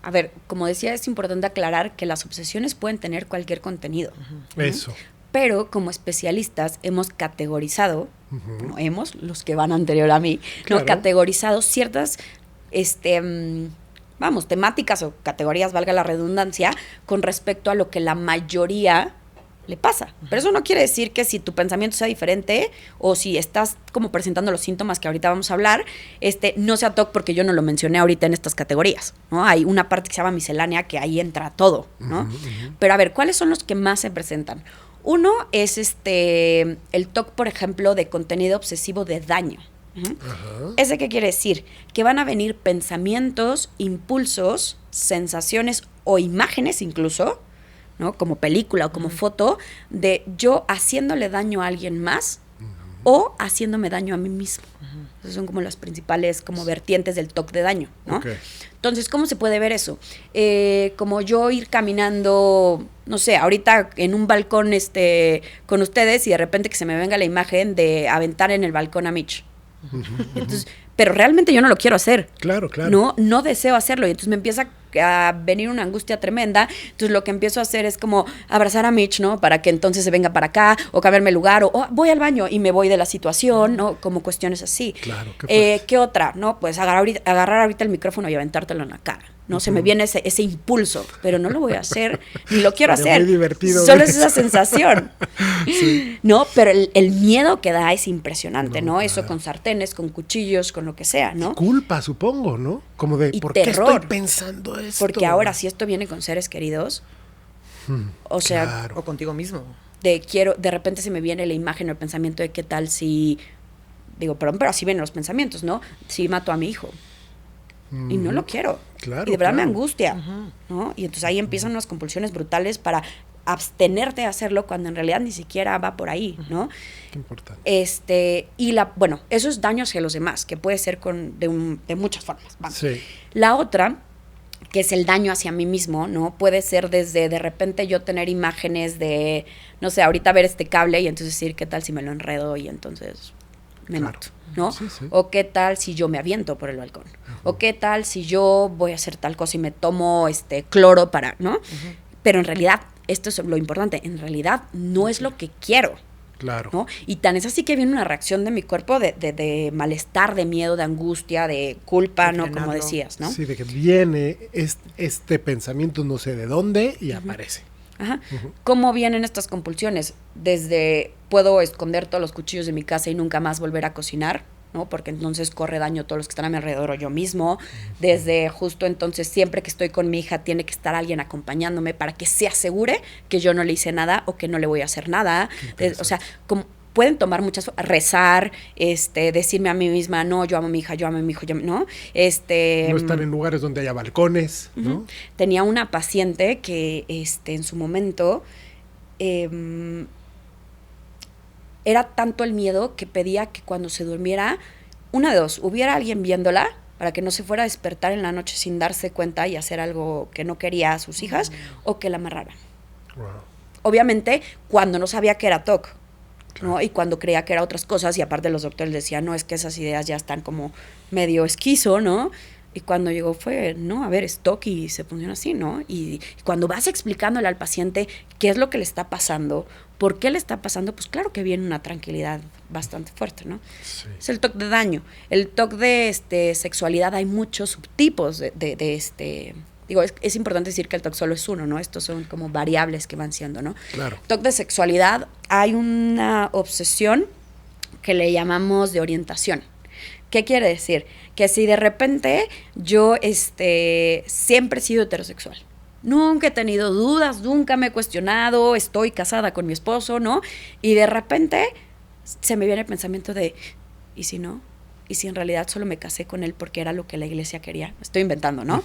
Speaker 2: A ver, como decía, es importante aclarar que las obsesiones pueden tener cualquier contenido.
Speaker 1: Eso.
Speaker 2: Pero como especialistas hemos categorizado, los que van anterior a mí,
Speaker 1: Claro.
Speaker 2: ¿no? Categorizado ciertas temáticas o categorías, valga la redundancia, con respecto a lo que la mayoría le pasa. Pero eso no quiere decir que si tu pensamiento sea diferente o si estás como presentando los síntomas que ahorita vamos a hablar, no sea TOC, porque yo no lo mencioné ahorita en estas categorías, ¿no? Hay una parte que se llama miscelánea, que ahí entra todo, ¿no? Pero a ver, ¿cuáles son los que más se presentan? Uno es el TOC, por ejemplo, de contenido obsesivo de daño. ¿Ese qué quiere decir? Que van a venir pensamientos, impulsos, sensaciones o imágenes incluso, ¿no? Como película o como foto, de yo haciéndole daño a alguien más o haciéndome daño a mí mismo. Esas son como las principales como vertientes del TOC de daño, ¿no?
Speaker 1: Okay.
Speaker 2: Entonces, ¿cómo se puede ver eso? Como yo ir caminando, no sé, ahorita en un balcón con ustedes y de repente que se me venga la imagen de aventar en el balcón a Mitch. Entonces, pero realmente yo no lo quiero hacer.
Speaker 1: Claro, claro.
Speaker 2: No deseo hacerlo. Y entonces me empieza a venir una angustia tremenda. Entonces lo que empiezo a hacer es como abrazar a Mitch, ¿no? Para que entonces se venga para acá, o cambiarme el lugar, o voy al baño y me voy de la situación, ¿no? Como cuestiones así.
Speaker 1: Claro,
Speaker 2: ¿qué otra? ¿No? Pues agarrar ahorita el micrófono y aventártelo en la cara, ¿no? Se me viene ese impulso, pero no lo voy a hacer, ni lo quiero hacer.
Speaker 1: Muy divertido.
Speaker 2: Solo es esa sensación. Sí. ¿No? Pero el miedo que da es impresionante, ¿no? Eso con sartenes, con cuchillos, con lo que sea, ¿no?
Speaker 1: Culpa, supongo, ¿no? Como de, ¿por qué estoy pensando esto?
Speaker 2: Porque ahora, si esto viene con seres queridos, o sea,
Speaker 1: claro.
Speaker 3: O contigo mismo.
Speaker 2: De repente se me viene la imagen o el pensamiento de qué tal si, pero así vienen los pensamientos, ¿no? Si mato a mi hijo. Y no lo quiero.
Speaker 1: Claro,
Speaker 2: y de verdad me
Speaker 1: claro.
Speaker 2: angustia, ¿no? Y entonces ahí empiezan unas compulsiones brutales para abstenerte de hacerlo cuando en realidad ni siquiera va por ahí, ¿no?
Speaker 1: Qué importante.
Speaker 2: Eso es daño hacia los demás, que puede ser de muchas formas. Vamos.
Speaker 1: Sí.
Speaker 2: La otra, que es el daño hacia mí mismo, ¿no? Puede ser desde de repente yo tener imágenes de, no sé, ahorita ver este cable y entonces decir, ¿qué tal si me lo enredo y entonces me mato, ¿no?
Speaker 1: Sí, sí.
Speaker 2: O qué tal si yo me aviento por el balcón. O qué tal si yo voy a hacer tal cosa y me tomo cloro para, ¿no? Pero en realidad, esto es lo importante, en realidad no es lo que quiero.
Speaker 1: Claro.
Speaker 2: ¿No? Y tan es así que viene una reacción de mi cuerpo de malestar, de miedo, de angustia, de culpa, ¿no? Como decías, ¿no?
Speaker 1: Sí, de que viene este pensamiento no sé de dónde y aparece.
Speaker 2: Ajá. ¿Cómo vienen estas compulsiones? Desde puedo esconder todos los cuchillos de mi casa y nunca más volver a cocinar, ¿no? Porque entonces corre daño a todos los que están a mi alrededor o yo mismo. Desde justo entonces siempre que estoy con mi hija tiene que estar alguien acompañándome para que se asegure que yo no le hice nada o que no le voy a hacer nada. O sea, como pueden tomar rezar, decirme a mí misma, no, yo amo a mi hija, yo amo a mi hijo, ¿no?
Speaker 1: No estar en lugares donde haya balcones, ¿no?
Speaker 2: Tenía una paciente que en su momento era tanto el miedo que pedía que cuando se durmiera, una de dos, hubiera alguien viéndola para que no se fuera a despertar en la noche sin darse cuenta y hacer algo que no quería a sus hijas, o que la amarraran.
Speaker 1: Wow.
Speaker 2: Obviamente, cuando no sabía que era TOC, ¿no? Y cuando creía que era otras cosas, y aparte los doctores decían, no, es que esas ideas ya están como medio esquizo, ¿no? Y cuando llegó fue, no, a ver, es TOC y se funciona así, ¿no? Y cuando vas explicándole al paciente qué es lo que le está pasando, por qué le está pasando, pues claro que viene una tranquilidad bastante fuerte, ¿no?
Speaker 1: Sí.
Speaker 2: Es el TOC de daño. El TOC de sexualidad, hay muchos subtipos Digo, es importante decir que el TOC solo es uno, ¿no? Estos son como variables que van siendo, ¿no?
Speaker 1: Claro.
Speaker 2: TOC de sexualidad, hay una obsesión que le llamamos de orientación. ¿Qué quiere decir? Que si de repente yo siempre he sido heterosexual, nunca he tenido dudas, nunca me he cuestionado, estoy casada con mi esposo, ¿no? Y de repente se me viene el pensamiento de, ¿y si no? ¿Y si en realidad solo me casé con él porque era lo que la iglesia quería? Estoy inventando, ¿no?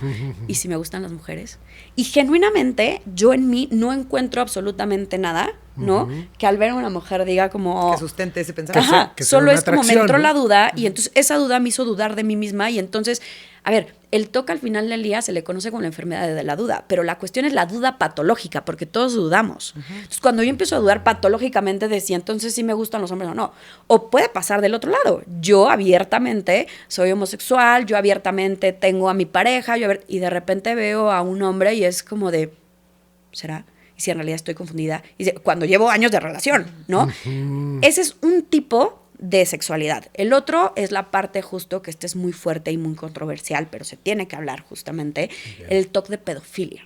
Speaker 2: ¿Y si me gustan las mujeres? Y genuinamente yo en mí no encuentro absolutamente nada, ¿no? Que al ver a una mujer diga como...
Speaker 3: Que sustente ese pensamiento.
Speaker 2: Ajá,
Speaker 1: que sea
Speaker 2: solo
Speaker 1: una
Speaker 2: es como me
Speaker 1: atracción,
Speaker 2: entró
Speaker 1: ¿no?
Speaker 2: la duda y entonces esa duda me hizo dudar de mí misma y entonces, a ver, el TOC al final del día se le conoce como la enfermedad de la duda, pero la cuestión es la duda patológica, porque todos dudamos. Entonces, cuando yo empiezo a dudar patológicamente de si entonces sí me gustan los hombres o no, o puede pasar del otro lado, yo abiertamente soy homosexual, yo abiertamente tengo a mi pareja, y de repente veo a un hombre y es como de, ¿será? Y si en realidad estoy confundida, cuando llevo años de relación, ¿no? Ese es un tipo de sexualidad. El otro es la parte justo, que es muy fuerte y muy controversial, pero se tiene que hablar justamente, el TOC de pedofilia.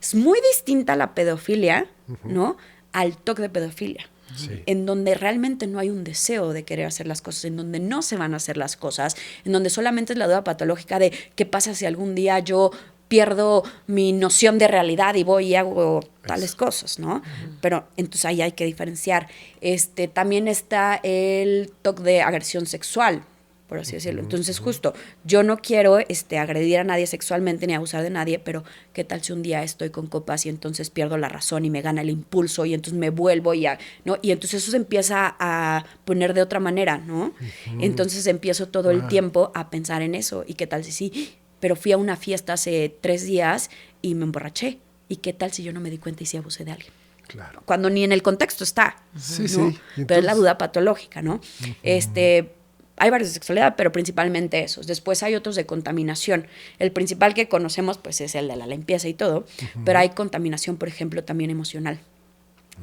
Speaker 2: Es muy distinta la pedofilia, ¿no? Al TOC de pedofilia.
Speaker 1: Sí.
Speaker 2: En donde realmente no hay un deseo de querer hacer las cosas, en donde no se van a hacer las cosas, en donde solamente es la duda patológica de qué pasa si algún día yo pierdo mi noción de realidad y voy y hago tales cosas, ¿no? Pero entonces ahí hay que diferenciar. También está el TOC de agresión sexual, por así decirlo. Entonces, justo, yo no quiero agredir a nadie sexualmente ni abusar de nadie, pero ¿qué tal si un día estoy con copas y entonces pierdo la razón y me gana el impulso y entonces me vuelvo ¿no? Y entonces eso se empieza a poner de otra manera, ¿no? Entonces empiezo todo el tiempo a pensar en eso. ¿Y qué tal si sí? Pero fui a una fiesta hace 3 días y me emborraché. ¿Y qué tal si yo no me di cuenta y si abusé de alguien?
Speaker 1: Claro.
Speaker 2: Cuando ni en el contexto está.
Speaker 1: Sí,
Speaker 2: ¿no?
Speaker 1: sí. Entonces,
Speaker 2: pero es la duda patológica, ¿no? Hay varios de sexualidad, pero principalmente esos. Después hay otros de contaminación. El principal que conocemos, pues, es el de la limpieza y todo. Pero hay contaminación, por ejemplo, también emocional.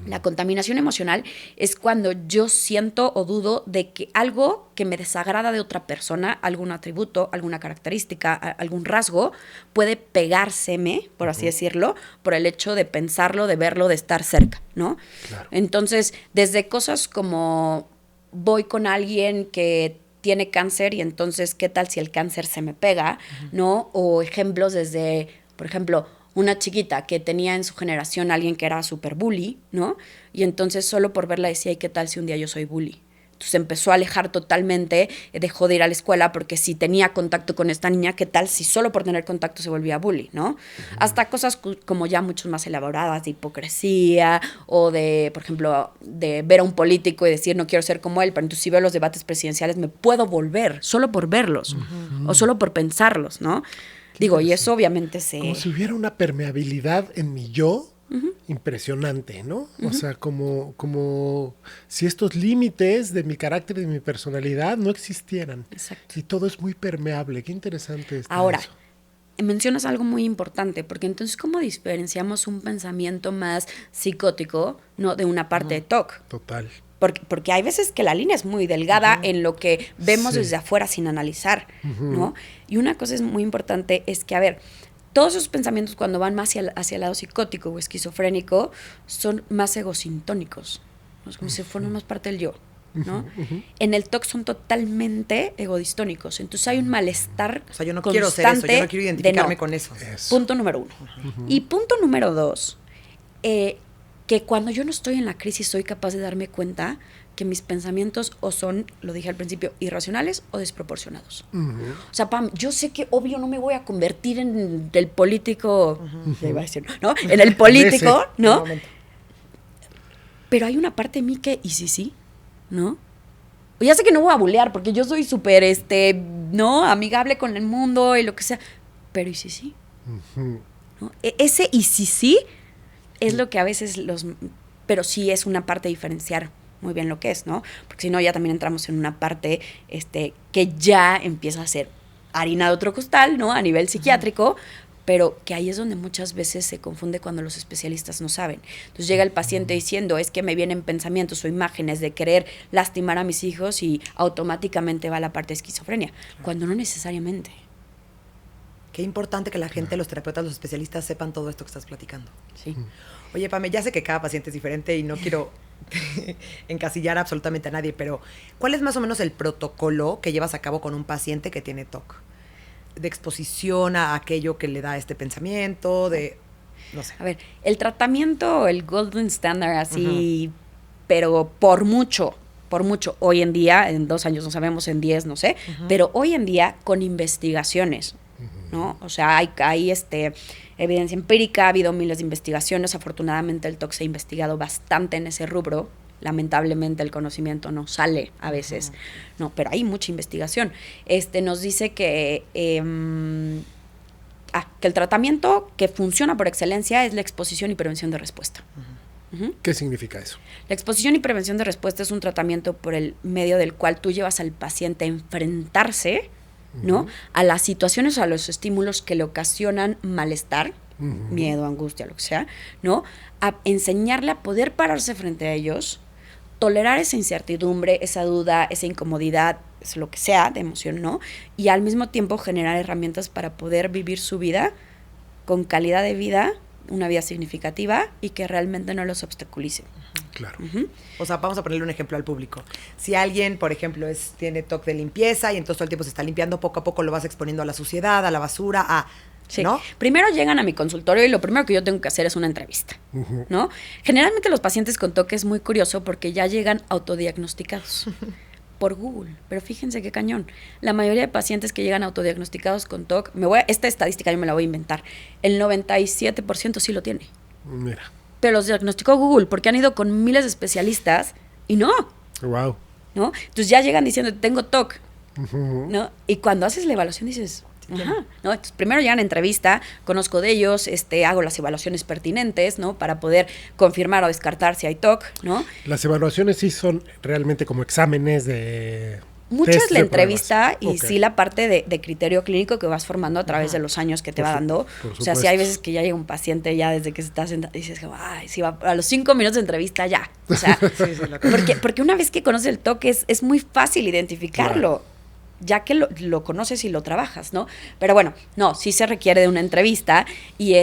Speaker 2: La contaminación emocional es cuando yo siento o dudo de que algo que me desagrada de otra persona, algún atributo, alguna característica, algún rasgo, puede pegárseme, por así decirlo, por el hecho de pensarlo, de verlo, de estar cerca, ¿no?
Speaker 1: Claro.
Speaker 2: Entonces, desde cosas como voy con alguien que tiene cáncer y entonces, ¿qué tal si el cáncer se me pega? ¿No? O ejemplos desde, por ejemplo, una chiquita que tenía en su generación a alguien que era súper bully, ¿no? Y entonces solo por verla decía, ¿y qué tal si un día yo soy bully? Entonces empezó a alejar totalmente, dejó de ir a la escuela porque si tenía contacto con esta niña, ¿qué tal si solo por tener contacto se volvía bully, ¿no? Hasta cosas como ya mucho más elaboradas de hipocresía o de, por ejemplo, de ver a un político y decir no quiero ser como él, pero entonces si veo los debates presidenciales me puedo volver solo por verlos o solo por pensarlos, ¿no? Digo, y eso obviamente
Speaker 1: como si hubiera una permeabilidad en mi yo impresionante, ¿no? O sea, como si estos límites de mi carácter y de mi personalidad no existieran.
Speaker 2: Exacto.
Speaker 1: Y todo es muy permeable. Qué interesante está
Speaker 2: Ahora,
Speaker 1: eso.
Speaker 2: mencionas algo muy importante, porque entonces, ¿cómo diferenciamos un pensamiento más psicótico, no, de una parte de TOC?
Speaker 1: Total.
Speaker 2: Porque hay veces que la línea es muy delgada en lo que vemos desde afuera sin analizar, ¿no? Y una cosa es muy importante es que, a ver, todos esos pensamientos cuando van más hacia el lado psicótico o esquizofrénico son más egosintónicos, ¿no? Es como si fueran más parte del yo, ¿no? En el TOC son totalmente egodistónicos, entonces hay un malestar
Speaker 3: O sea, yo no quiero ser eso, yo no quiero identificarme con eso.
Speaker 2: Punto número 1. Y punto número 2, que cuando yo no estoy en la crisis soy capaz de darme cuenta que mis pensamientos o son, lo dije al principio, irracionales o desproporcionados. O sea, Pam, yo sé que obvio no me voy a convertir en el político, ya iba a decir, ¿no? En el político, ¿no? Pero hay una parte de mí que, ¿y sí? ¿No? O ya sé que no voy a bulear porque yo soy súper, ¿no? Amigable con el mundo y lo que sea. Pero ¿y sí? ¿No? Ese ¿y sí? Es lo que a veces pero sí es una parte de diferenciar muy bien lo que es, ¿no? Porque si no, ya también entramos en una parte que ya empieza a ser harina de otro costal, ¿no? A nivel psiquiátrico, pero que ahí es donde muchas veces se confunde cuando los especialistas no saben. Entonces llega el paciente diciendo, es que me vienen pensamientos o imágenes de querer lastimar a mis hijos y automáticamente va la parte de esquizofrenia, cuando no necesariamente.
Speaker 3: Qué importante que la gente, los terapeutas, los especialistas sepan todo esto que estás platicando.
Speaker 2: Sí.
Speaker 3: Oye, Pame, ya sé que cada paciente es diferente y no quiero encasillar absolutamente a nadie, pero ¿cuál es más o menos el protocolo que llevas a cabo con un paciente que tiene TOC? De exposición a aquello que le da este pensamiento, no sé.
Speaker 2: A ver, el tratamiento, el golden standard así, pero por mucho, hoy en día, en 2 años no sabemos, en 10 no sé, pero hoy en día con investigaciones, ¿no? O sea, hay evidencia empírica, ha habido miles de investigaciones, afortunadamente el TOC se ha investigado bastante en ese rubro. Lamentablemente el conocimiento no sale a veces, no, pero hay mucha investigación. Nos dice que el tratamiento que funciona por excelencia es la exposición y prevención de respuesta.
Speaker 1: ¿Qué significa eso?
Speaker 2: La exposición y prevención de respuesta es un tratamiento por el medio del cual tú llevas al paciente a enfrentarse, ¿no? A las situaciones, a los estímulos que le ocasionan malestar, miedo, angustia, lo que sea, ¿no? A enseñarle a poder pararse frente a ellos, tolerar esa incertidumbre, esa duda, esa incomodidad, lo que sea de emoción, ¿no? Y al mismo tiempo generar herramientas para poder vivir su vida con calidad de vida, una vida significativa y que realmente no los obstaculice.
Speaker 1: Claro.
Speaker 3: O sea, vamos a ponerle un ejemplo al público. Si alguien, por ejemplo, tiene TOC de limpieza y entonces todo el tiempo se está limpiando, poco a poco lo vas exponiendo a la suciedad, a la basura,
Speaker 2: Sí.
Speaker 3: ¿no?
Speaker 2: Primero llegan a mi consultorio y lo primero que yo tengo que hacer es una entrevista, ¿no? Generalmente los pacientes con TOC es muy curioso porque ya llegan autodiagnosticados por Google, pero fíjense qué cañón. La mayoría de pacientes que llegan autodiagnosticados con TOC, esta estadística yo me la voy a inventar, el 97% sí lo tiene.
Speaker 1: Mira.
Speaker 2: Pero los diagnosticó Google porque han ido con miles de especialistas y no.
Speaker 1: Wow.
Speaker 2: ¿No? Entonces ya llegan diciendo, tengo TOC, ¿no? Y cuando haces la evaluación dices... Ajá, ¿no? Entonces, primero llegan a entrevista, conozco de ellos, hago las evaluaciones pertinentes, ¿no? Para poder confirmar o descartar si hay TOC, ¿no?
Speaker 1: Las evaluaciones sí son realmente como exámenes de...
Speaker 2: Mucho es la entrevista y
Speaker 1: okay.
Speaker 2: sí la parte de criterio clínico que vas formando a través de los años que te va dando. O sea, si hay veces que ya llega un paciente ya desde que se está sentado y dices, ay, si va a los 5 minutos de entrevista ya. O sea, porque una vez que conoces el TOC es muy fácil identificarlo. Claro. Ya que lo conoces y lo trabajas, ¿no? Pero bueno, no, sí se requiere de una entrevista y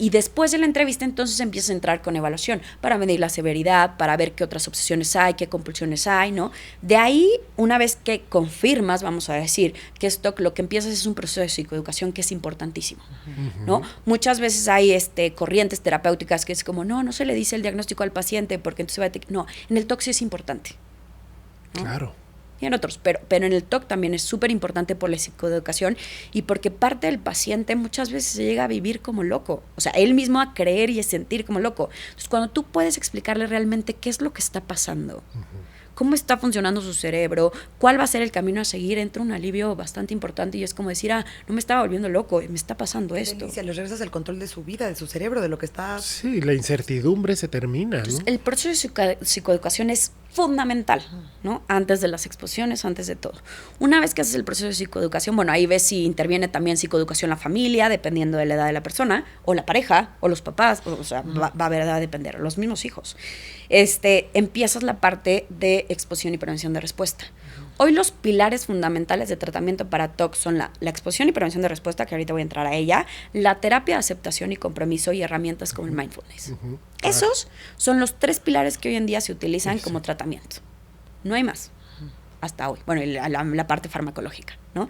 Speaker 2: después de la entrevista entonces empiezas a entrar con evaluación para medir la severidad, para ver qué otras obsesiones hay, qué compulsiones hay, ¿no? De ahí, una vez que confirmas, vamos a decir, que esto lo que empiezas es un proceso de psicoeducación que es importantísimo, ¿no? Muchas veces hay corrientes terapéuticas que es como, no se le dice el diagnóstico al paciente porque entonces va a... No, en el TOC sí es importante, ¿no?
Speaker 1: Claro.
Speaker 2: Y en otros, pero en el TOC también es súper importante por la psicoeducación y porque parte del paciente muchas veces se llega a vivir como loco, o sea, él mismo a creer y a sentir como loco. Entonces, cuando tú puedes explicarle realmente qué es lo que está pasando, cómo está funcionando su cerebro, cuál va a ser el camino a seguir, entra un alivio bastante importante y es como decir, no me estaba volviendo loco, me está pasando esto.
Speaker 3: Delicia, les regresas el control de su vida, de su cerebro, de lo que está...
Speaker 1: Sí, la incertidumbre se termina,
Speaker 2: Entonces,
Speaker 1: ¿no?
Speaker 2: el proceso de psicoeducación es fundamental, ¿no? Antes de las exposiciones, antes de todo. Una vez que haces el proceso de psicoeducación, bueno, ahí ves si interviene también psicoeducación la familia, dependiendo de la edad de la persona, o la pareja, o los papás, o sea, va a depender, los mismos hijos. Empiezas la parte de exposición y prevención de respuesta. Hoy los pilares fundamentales de tratamiento para TOC son la exposición y prevención de respuesta, que ahorita voy a entrar a ella, la terapia de aceptación y compromiso y herramientas como el mindfulness. Esos son los 3 pilares que hoy en día se utilizan como tratamiento. No hay más. Hasta hoy. Bueno, la parte farmacológica, ¿no?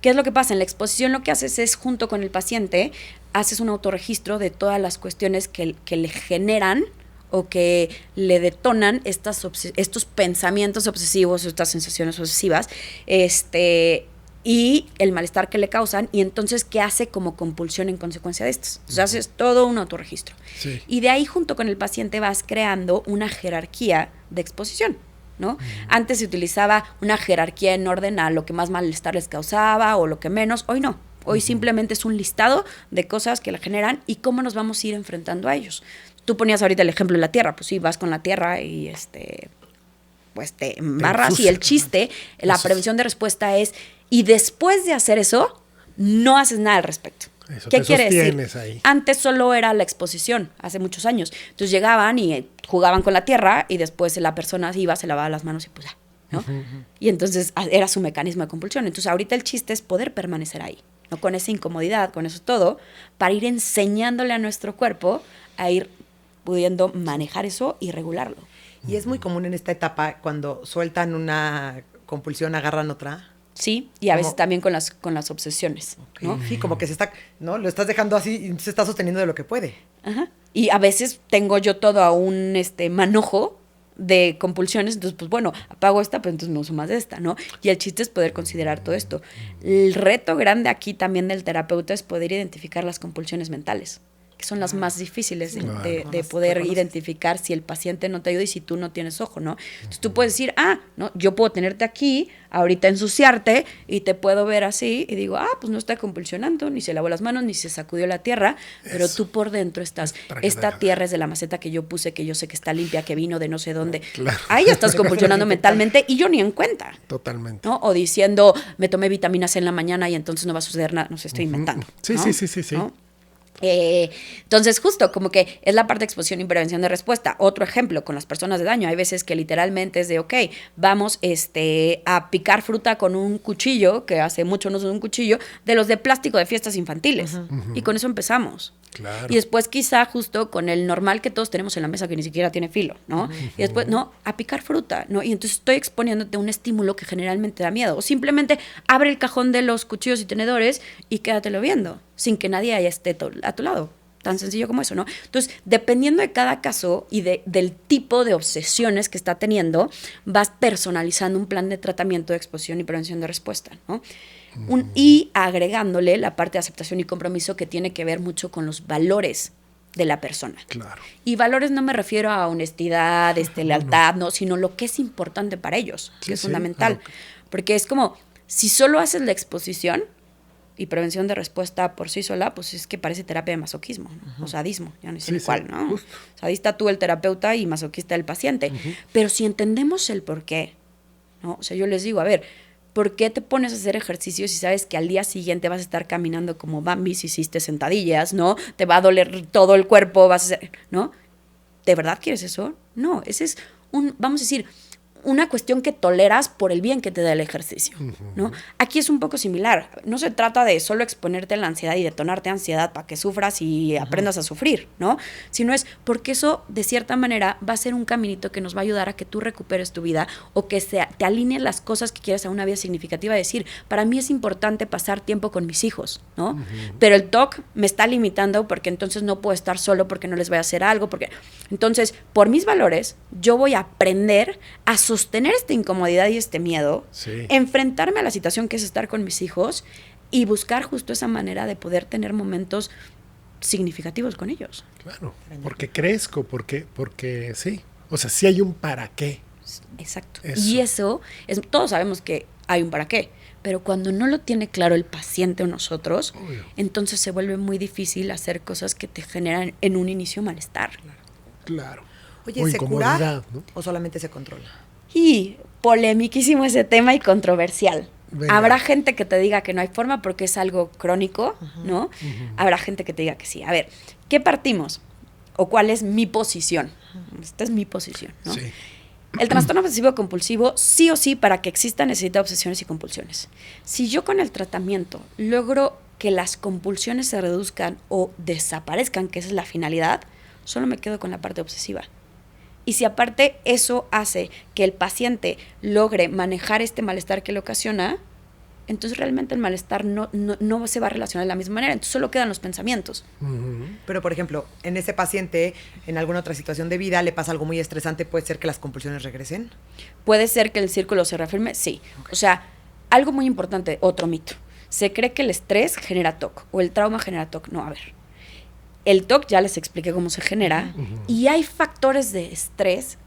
Speaker 2: ¿Qué es lo que pasa? En la exposición lo que haces es, junto con el paciente, haces un autorregistro de todas las cuestiones que le generan o que le detonan estos pensamientos obsesivos, estas sensaciones obsesivas, y el malestar que le causan, y entonces qué hace como compulsión en consecuencia de estas. Entonces haces todo un autorregistro. Sí. Y de ahí, junto con el paciente, vas creando una jerarquía de exposición, ¿no? Antes se utilizaba una jerarquía en orden a lo que más malestar les causaba o lo que menos. Hoy no. Hoy simplemente es un listado de cosas que le generan y cómo nos vamos a ir enfrentando a ellos. tú ponías ahorita el ejemplo de la tierra, pues sí, vas con la tierra y pues te embarras y el chiste, la prevención de respuesta es, y después de hacer eso, no haces nada al respecto.
Speaker 1: Eso,
Speaker 2: ¿qué quiere decir?
Speaker 1: Ahí.
Speaker 2: Antes solo era la exposición, hace muchos años. Entonces llegaban y jugaban con la tierra y después la persona iba, se lavaba las manos y pues ya, ¿no? Y entonces era su mecanismo de compulsión. Entonces ahorita el chiste es poder permanecer ahí, ¿no? Con esa incomodidad, con eso todo, para ir enseñándole a nuestro cuerpo a ir pudiendo manejar eso y regularlo.
Speaker 3: Y es muy común en esta etapa cuando sueltan una compulsión, agarran otra.
Speaker 2: Sí, y a veces también con las obsesiones, ¿no?
Speaker 3: Sí, como que se está, ¿no? Lo estás dejando así y se está sosteniendo de lo que puede.
Speaker 2: Ajá. Y a veces tengo yo todo a un manojo de compulsiones, entonces pues bueno, apago esta, pero entonces me uso más de esta, ¿no? Y el chiste es poder considerar todo esto. El reto grande aquí también del terapeuta es poder identificar las compulsiones mentales, que son las más difíciles de poder identificar si el paciente no te ayuda y si tú no tienes ojo, ¿no? Entonces tú puedes decir, no, yo puedo tenerte aquí, ahorita ensuciarte, y te puedo ver así, y digo, pues no está compulsionando, ni se lavó las manos, ni se sacudió la tierra, pero tú por dentro estás, esta tierra es de la maceta que yo puse, que yo sé que está limpia, que vino de no sé dónde.
Speaker 1: Claro.
Speaker 2: Ahí ya estás compulsionando mentalmente, y yo ni en cuenta.
Speaker 1: Totalmente.
Speaker 2: ¿No? O diciendo, me tomé vitamina C en la mañana y entonces no va a suceder nada, no sé, estoy inventando.
Speaker 1: Sí,
Speaker 2: ¿no?
Speaker 1: sí. ¿No?
Speaker 2: Entonces justo como que es la parte de exposición y prevención de respuesta. Otro ejemplo con las personas de daño, hay veces que literalmente es de vamos a picar fruta con un cuchillo, que hace mucho no uso un cuchillo, de los de plástico de fiestas infantiles, y con eso empezamos.
Speaker 1: Claro.
Speaker 2: Y después quizá justo con el normal que todos tenemos en la mesa que ni siquiera tiene filo, ¿no? Y después, a picar fruta, ¿no? Y entonces estoy exponiéndote a un estímulo que generalmente da miedo. O simplemente abre el cajón de los cuchillos y tenedores y quédatelo viendo, sin que nadie esté a tu lado. Tan sencillo como eso, ¿no? Entonces, dependiendo de cada caso y del tipo de obsesiones que está teniendo, vas personalizando un plan de tratamiento de exposición y prevención de respuesta, ¿no? Y agregándole la parte de aceptación y compromiso que tiene que ver mucho con los valores de la persona.
Speaker 1: Claro.
Speaker 2: Y valores no me refiero a honestidad, lealtad, no, sino lo que es importante para ellos, que es fundamental. Claro. Porque es como, si solo haces la exposición y prevención de respuesta por sí sola, pues es que parece terapia de masoquismo, ¿no? O sadismo, ya no sé cuál, ¿no? Justo. Sadista tú el terapeuta y masoquista el paciente. Pero si entendemos el por qué, ¿no? O sea, yo les digo, a ver, ¿por qué te pones a hacer ejercicio si sabes que al día siguiente vas a estar caminando como Bambi si hiciste sentadillas, ¿no? Te va a doler todo el cuerpo, vas a hacer, ¿no? ¿De verdad quieres eso? No, ese es vamos a decir, una cuestión que toleras por el bien que te da el ejercicio, ¿no? Aquí es un poco similar. No se trata de solo exponerte a la ansiedad y detonarte ansiedad para que sufras y aprendas a sufrir, ¿no? Sino es porque eso, de cierta manera, va a ser un caminito que nos va a ayudar a que tú recuperes tu vida o que te alineen las cosas que quieres a una vida significativa. Decir, para mí es importante pasar tiempo con mis hijos, ¿no? Pero el TOC me está limitando porque entonces no puedo estar solo porque no les voy a hacer algo. Entonces, por mis valores, yo voy a aprender a sostener esta incomodidad y este miedo, enfrentarme a la situación que es estar con mis hijos y buscar justo esa manera de poder tener momentos significativos con ellos.
Speaker 1: Claro, porque crezco, porque sí, o sea, sí hay un para qué.
Speaker 2: Exacto. Y eso, todos sabemos que hay un para qué, pero cuando no lo tiene claro el paciente o nosotros, entonces se vuelve muy difícil hacer cosas que te generan en un inicio malestar.
Speaker 1: Claro.
Speaker 3: Oye, ¿se cura, ¿no? ¿O solamente se controla?
Speaker 2: Y polemiquísimo ese tema y controversial. Venga. Habrá gente que te diga que no hay forma porque es algo crónico, ¿no? Habrá gente que te diga que sí. A ver, ¿qué partimos? ¿O cuál es mi posición? Esta es mi posición, ¿no? Sí. El trastorno obsesivo compulsivo, sí o sí, para que exista, necesita obsesiones y compulsiones. Si yo con el tratamiento logro que las compulsiones se reduzcan o desaparezcan, que esa es la finalidad, solo me quedo con la parte obsesiva. Y si aparte eso hace que el paciente logre manejar este malestar que le ocasiona, entonces realmente el malestar no se va a relacionar de la misma manera, entonces solo quedan los pensamientos.
Speaker 3: Pero, por ejemplo, en ese paciente, en alguna otra situación de vida, le pasa algo muy estresante, ¿puede ser que las compulsiones regresen?
Speaker 2: ¿Puede ser que el círculo se reafirme? Sí. O sea, algo muy importante, otro mito. Se cree que el estrés genera TOC o el trauma genera TOC. No, a ver. El TOC ya les expliqué cómo se genera y hay factores de estrés,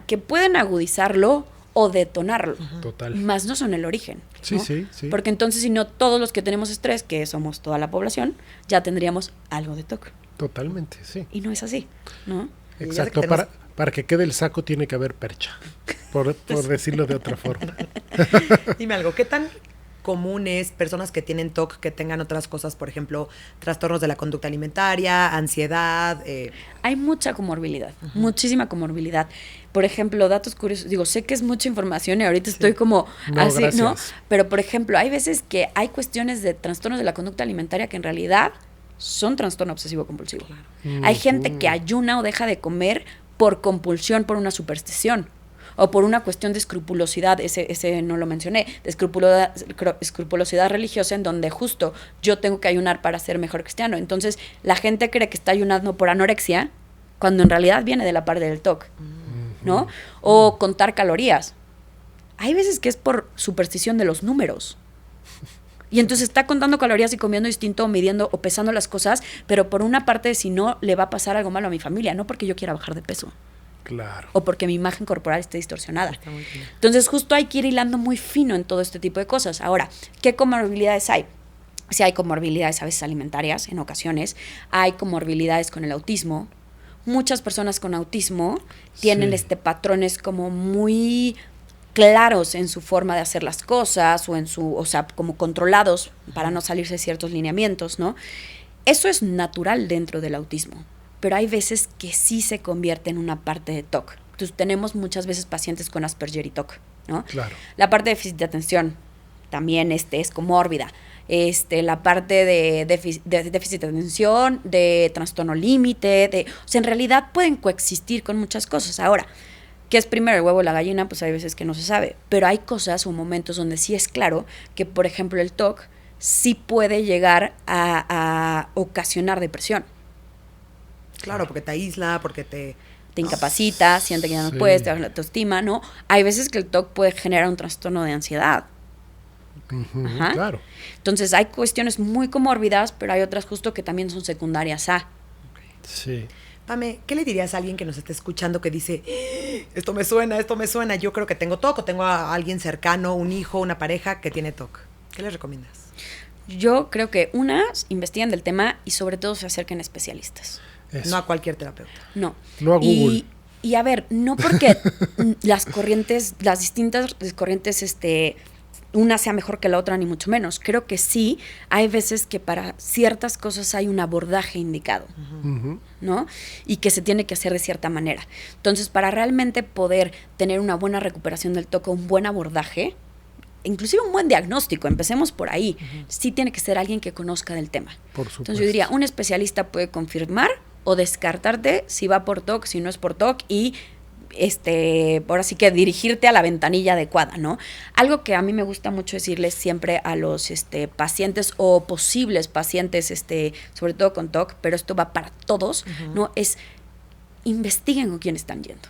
Speaker 2: que pueden agudizarlo o detonarlo.
Speaker 1: Total.
Speaker 2: Más no son el origen.
Speaker 1: Sí,
Speaker 2: ¿no?
Speaker 1: sí.
Speaker 2: Porque entonces si no todos los que tenemos estrés, que somos toda la población, ya tendríamos algo de TOC.
Speaker 1: Totalmente, sí.
Speaker 2: Y no es así, ¿no?
Speaker 1: Exacto, para que quede el saco tiene que haber percha, por decirlo de otra forma.
Speaker 3: Dime algo, ¿qué tan común es personas que tienen TOC que tengan otras cosas, por ejemplo, trastornos de la conducta alimentaria, ansiedad?
Speaker 2: Hay mucha comorbilidad, muchísima comorbilidad. Por ejemplo, datos curiosos, digo, sé que es mucha información y ahorita estoy como
Speaker 1: No,
Speaker 2: así,
Speaker 1: gracias.
Speaker 2: ¿no? Pero, por ejemplo, hay veces que hay cuestiones de trastornos de la conducta alimentaria que en realidad son trastorno obsesivo compulsivo. Hay gente que ayuna o deja de comer por compulsión, por una superstición o por una cuestión de escrupulosidad, ese no lo mencioné, de escrupulosidad religiosa, en donde justo yo tengo que ayunar para ser mejor cristiano. Entonces, la gente cree que está ayunando por anorexia, cuando en realidad viene de la parte del TOC, ¿no? O contar calorías. Hay veces que es por superstición de los números. Y entonces está contando calorías y comiendo distinto, o midiendo o pesando las cosas, pero por una parte, si no, le va a pasar algo malo a mi familia, no porque yo quiera bajar de peso.
Speaker 1: Claro.
Speaker 2: O porque mi imagen corporal esté distorsionada. Entonces, justo hay que ir hilando muy fino en todo este tipo de cosas. Ahora, ¿qué comorbilidades hay? Sí, hay comorbilidades a veces alimentarias, en ocasiones. Hay comorbilidades con el autismo. Muchas personas con autismo tienen patrones como muy claros en su forma de hacer las cosas o sea, como controlados para no salirse de ciertos lineamientos, ¿no? Eso es natural dentro del autismo, pero hay veces que sí se convierte en una parte de TOC. Entonces tenemos muchas veces pacientes con Asperger y TOC, ¿no?
Speaker 1: Claro.
Speaker 2: La parte de déficit de atención también es comórbida. La parte de déficit de atención, de trastorno límite, o sea, en realidad pueden coexistir con muchas cosas. Ahora, ¿qué es primero, el huevo o la gallina? Pues hay veces que no se sabe, pero hay cosas o momentos donde sí es claro que, por ejemplo, el TOC sí puede llegar a ocasionar depresión.
Speaker 3: Claro, porque te aísla, porque te
Speaker 2: incapacita, siente que ya no puedes, te baja la autoestima, ¿no? Hay veces que el TOC puede generar un trastorno de ansiedad.
Speaker 1: Ajá. Claro.
Speaker 2: Entonces hay cuestiones muy comórbidas, pero hay otras justo que también son secundarias a.
Speaker 1: Sí.
Speaker 3: Pame, ¿qué le dirías a alguien que nos esté escuchando que dice, esto me suena, yo creo que tengo TOC, o tengo a alguien cercano, un hijo, una pareja que tiene TOC? ¿Qué les recomiendas?
Speaker 2: Yo creo que investiguen del tema y sobre todo se acerquen a especialistas.
Speaker 3: Eso. No a cualquier terapeuta.
Speaker 2: No.
Speaker 1: No a Google.
Speaker 2: Y a ver, no porque las distintas corrientes, una sea mejor que la otra, ni mucho menos. Creo que sí, hay veces que para ciertas cosas hay un abordaje indicado, ¿no? Y que se tiene que hacer de cierta manera. Entonces, para realmente poder tener una buena recuperación del TOC, un buen abordaje, inclusive un buen diagnóstico, empecemos por ahí, sí tiene que ser alguien que conozca del tema.
Speaker 1: Por supuesto.
Speaker 2: Entonces, yo diría, un especialista puede confirmar o descartarte si va por TOC, si no es por TOC, y ahora sí que dirigirte a la ventanilla adecuada, ¿no? Algo que a mí me gusta mucho decirles siempre a los pacientes o posibles pacientes, sobre todo con TOC, pero esto va para todos, ¿no? Es investiguen con quién están yendo.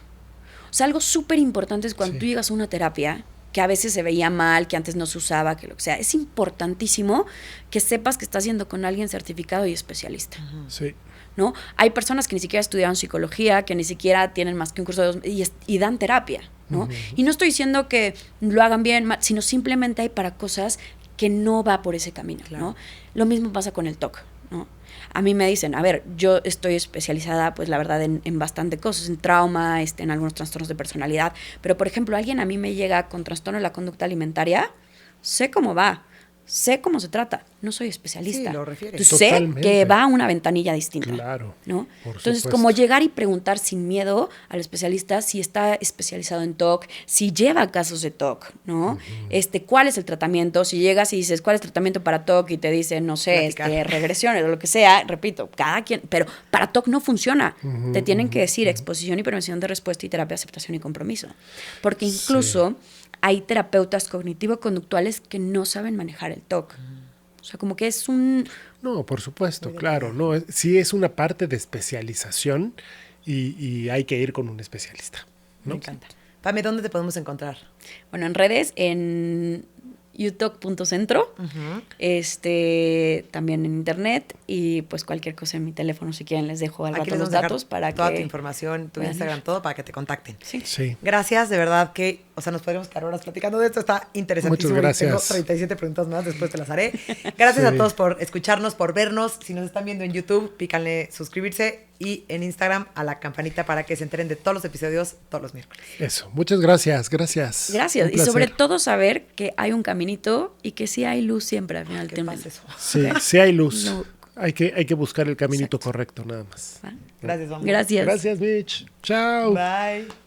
Speaker 2: O sea, algo súper importante es cuando tú llegas a una terapia que a veces se veía mal, que antes no se usaba, que lo que sea. Es importantísimo que sepas que estás yendo con alguien certificado y especialista.
Speaker 1: Sí.
Speaker 2: ¿No? Hay personas que ni siquiera estudiaron psicología, que ni siquiera tienen más que un curso de 2 y dan terapia, ¿no? Y no estoy diciendo que lo hagan bien, sino simplemente hay para cosas que no va por ese camino, ¿no? Lo mismo pasa con el TOC, ¿no? A mí me dicen, a ver, yo estoy especializada, pues la verdad, en bastante cosas, en trauma, en algunos trastornos de personalidad, pero por ejemplo, alguien a mí me llega con trastorno de la conducta alimentaria, sé cómo va, sé cómo se trata, no soy especialista.
Speaker 3: Sí, lo refieres.
Speaker 2: Entonces, sé que va a una ventanilla distinta.
Speaker 1: Claro.
Speaker 2: ¿No?
Speaker 1: Por
Speaker 2: Entonces,
Speaker 1: supuesto.
Speaker 2: como llegar y preguntar sin miedo al especialista si está especializado en TOC, si lleva casos de TOC, ¿no? ¿Cuál es el tratamiento? Si llegas y dices, ¿cuál es el tratamiento para TOC? Y te dicen, no sé, regresiones o lo que sea, repito, cada quien, pero para TOC no funciona. Te tienen que decir exposición y prevención de respuesta y terapia, aceptación y compromiso. Porque incluso hay terapeutas cognitivo-conductuales que no saben manejar el TOC. O sea, como que es un...
Speaker 1: No, por supuesto, claro. No, sí es una parte de especialización y hay que ir con un especialista, ¿no?
Speaker 3: Me encanta. Pame, ¿dónde te podemos encontrar?
Speaker 2: Bueno, en redes, en utoc.centro, también en internet, y pues cualquier cosa en mi teléfono, si quieren les dejo al
Speaker 3: Aquí
Speaker 2: rato
Speaker 3: les
Speaker 2: los
Speaker 3: vamos a
Speaker 2: datos
Speaker 3: dejar
Speaker 2: para
Speaker 3: toda
Speaker 2: que
Speaker 3: tu información, tu
Speaker 2: puedan
Speaker 3: Instagram,
Speaker 2: ir.
Speaker 3: todo para que te contacten.
Speaker 1: Sí.
Speaker 3: Gracias, de verdad que, o sea, nos podríamos quedar horas platicando de esto, está interesantísimo.
Speaker 1: Muchas gracias.
Speaker 3: Y tengo 37 preguntas más, después te las haré. Gracias
Speaker 1: Sí.
Speaker 3: a todos por escucharnos, por vernos. Si nos están viendo en YouTube, pícanle suscribirse y en Instagram a la campanita para que se enteren de todos los episodios todos los miércoles.
Speaker 1: Eso. Muchas gracias. Gracias.
Speaker 2: Gracias.
Speaker 1: Un
Speaker 2: Y sobre
Speaker 1: placer.
Speaker 2: todo saber que hay un caminito y que sí hay luz siempre al final del
Speaker 3: ¿Qué
Speaker 2: túnel.
Speaker 3: pasa eso?
Speaker 1: Sí, sí hay luz.
Speaker 2: No.
Speaker 1: Hay que buscar el caminito correcto, nada más.
Speaker 2: ¿Va?
Speaker 3: Gracias, vamos.
Speaker 2: Gracias.
Speaker 1: Gracias, Mitch. Chao.
Speaker 3: Bye.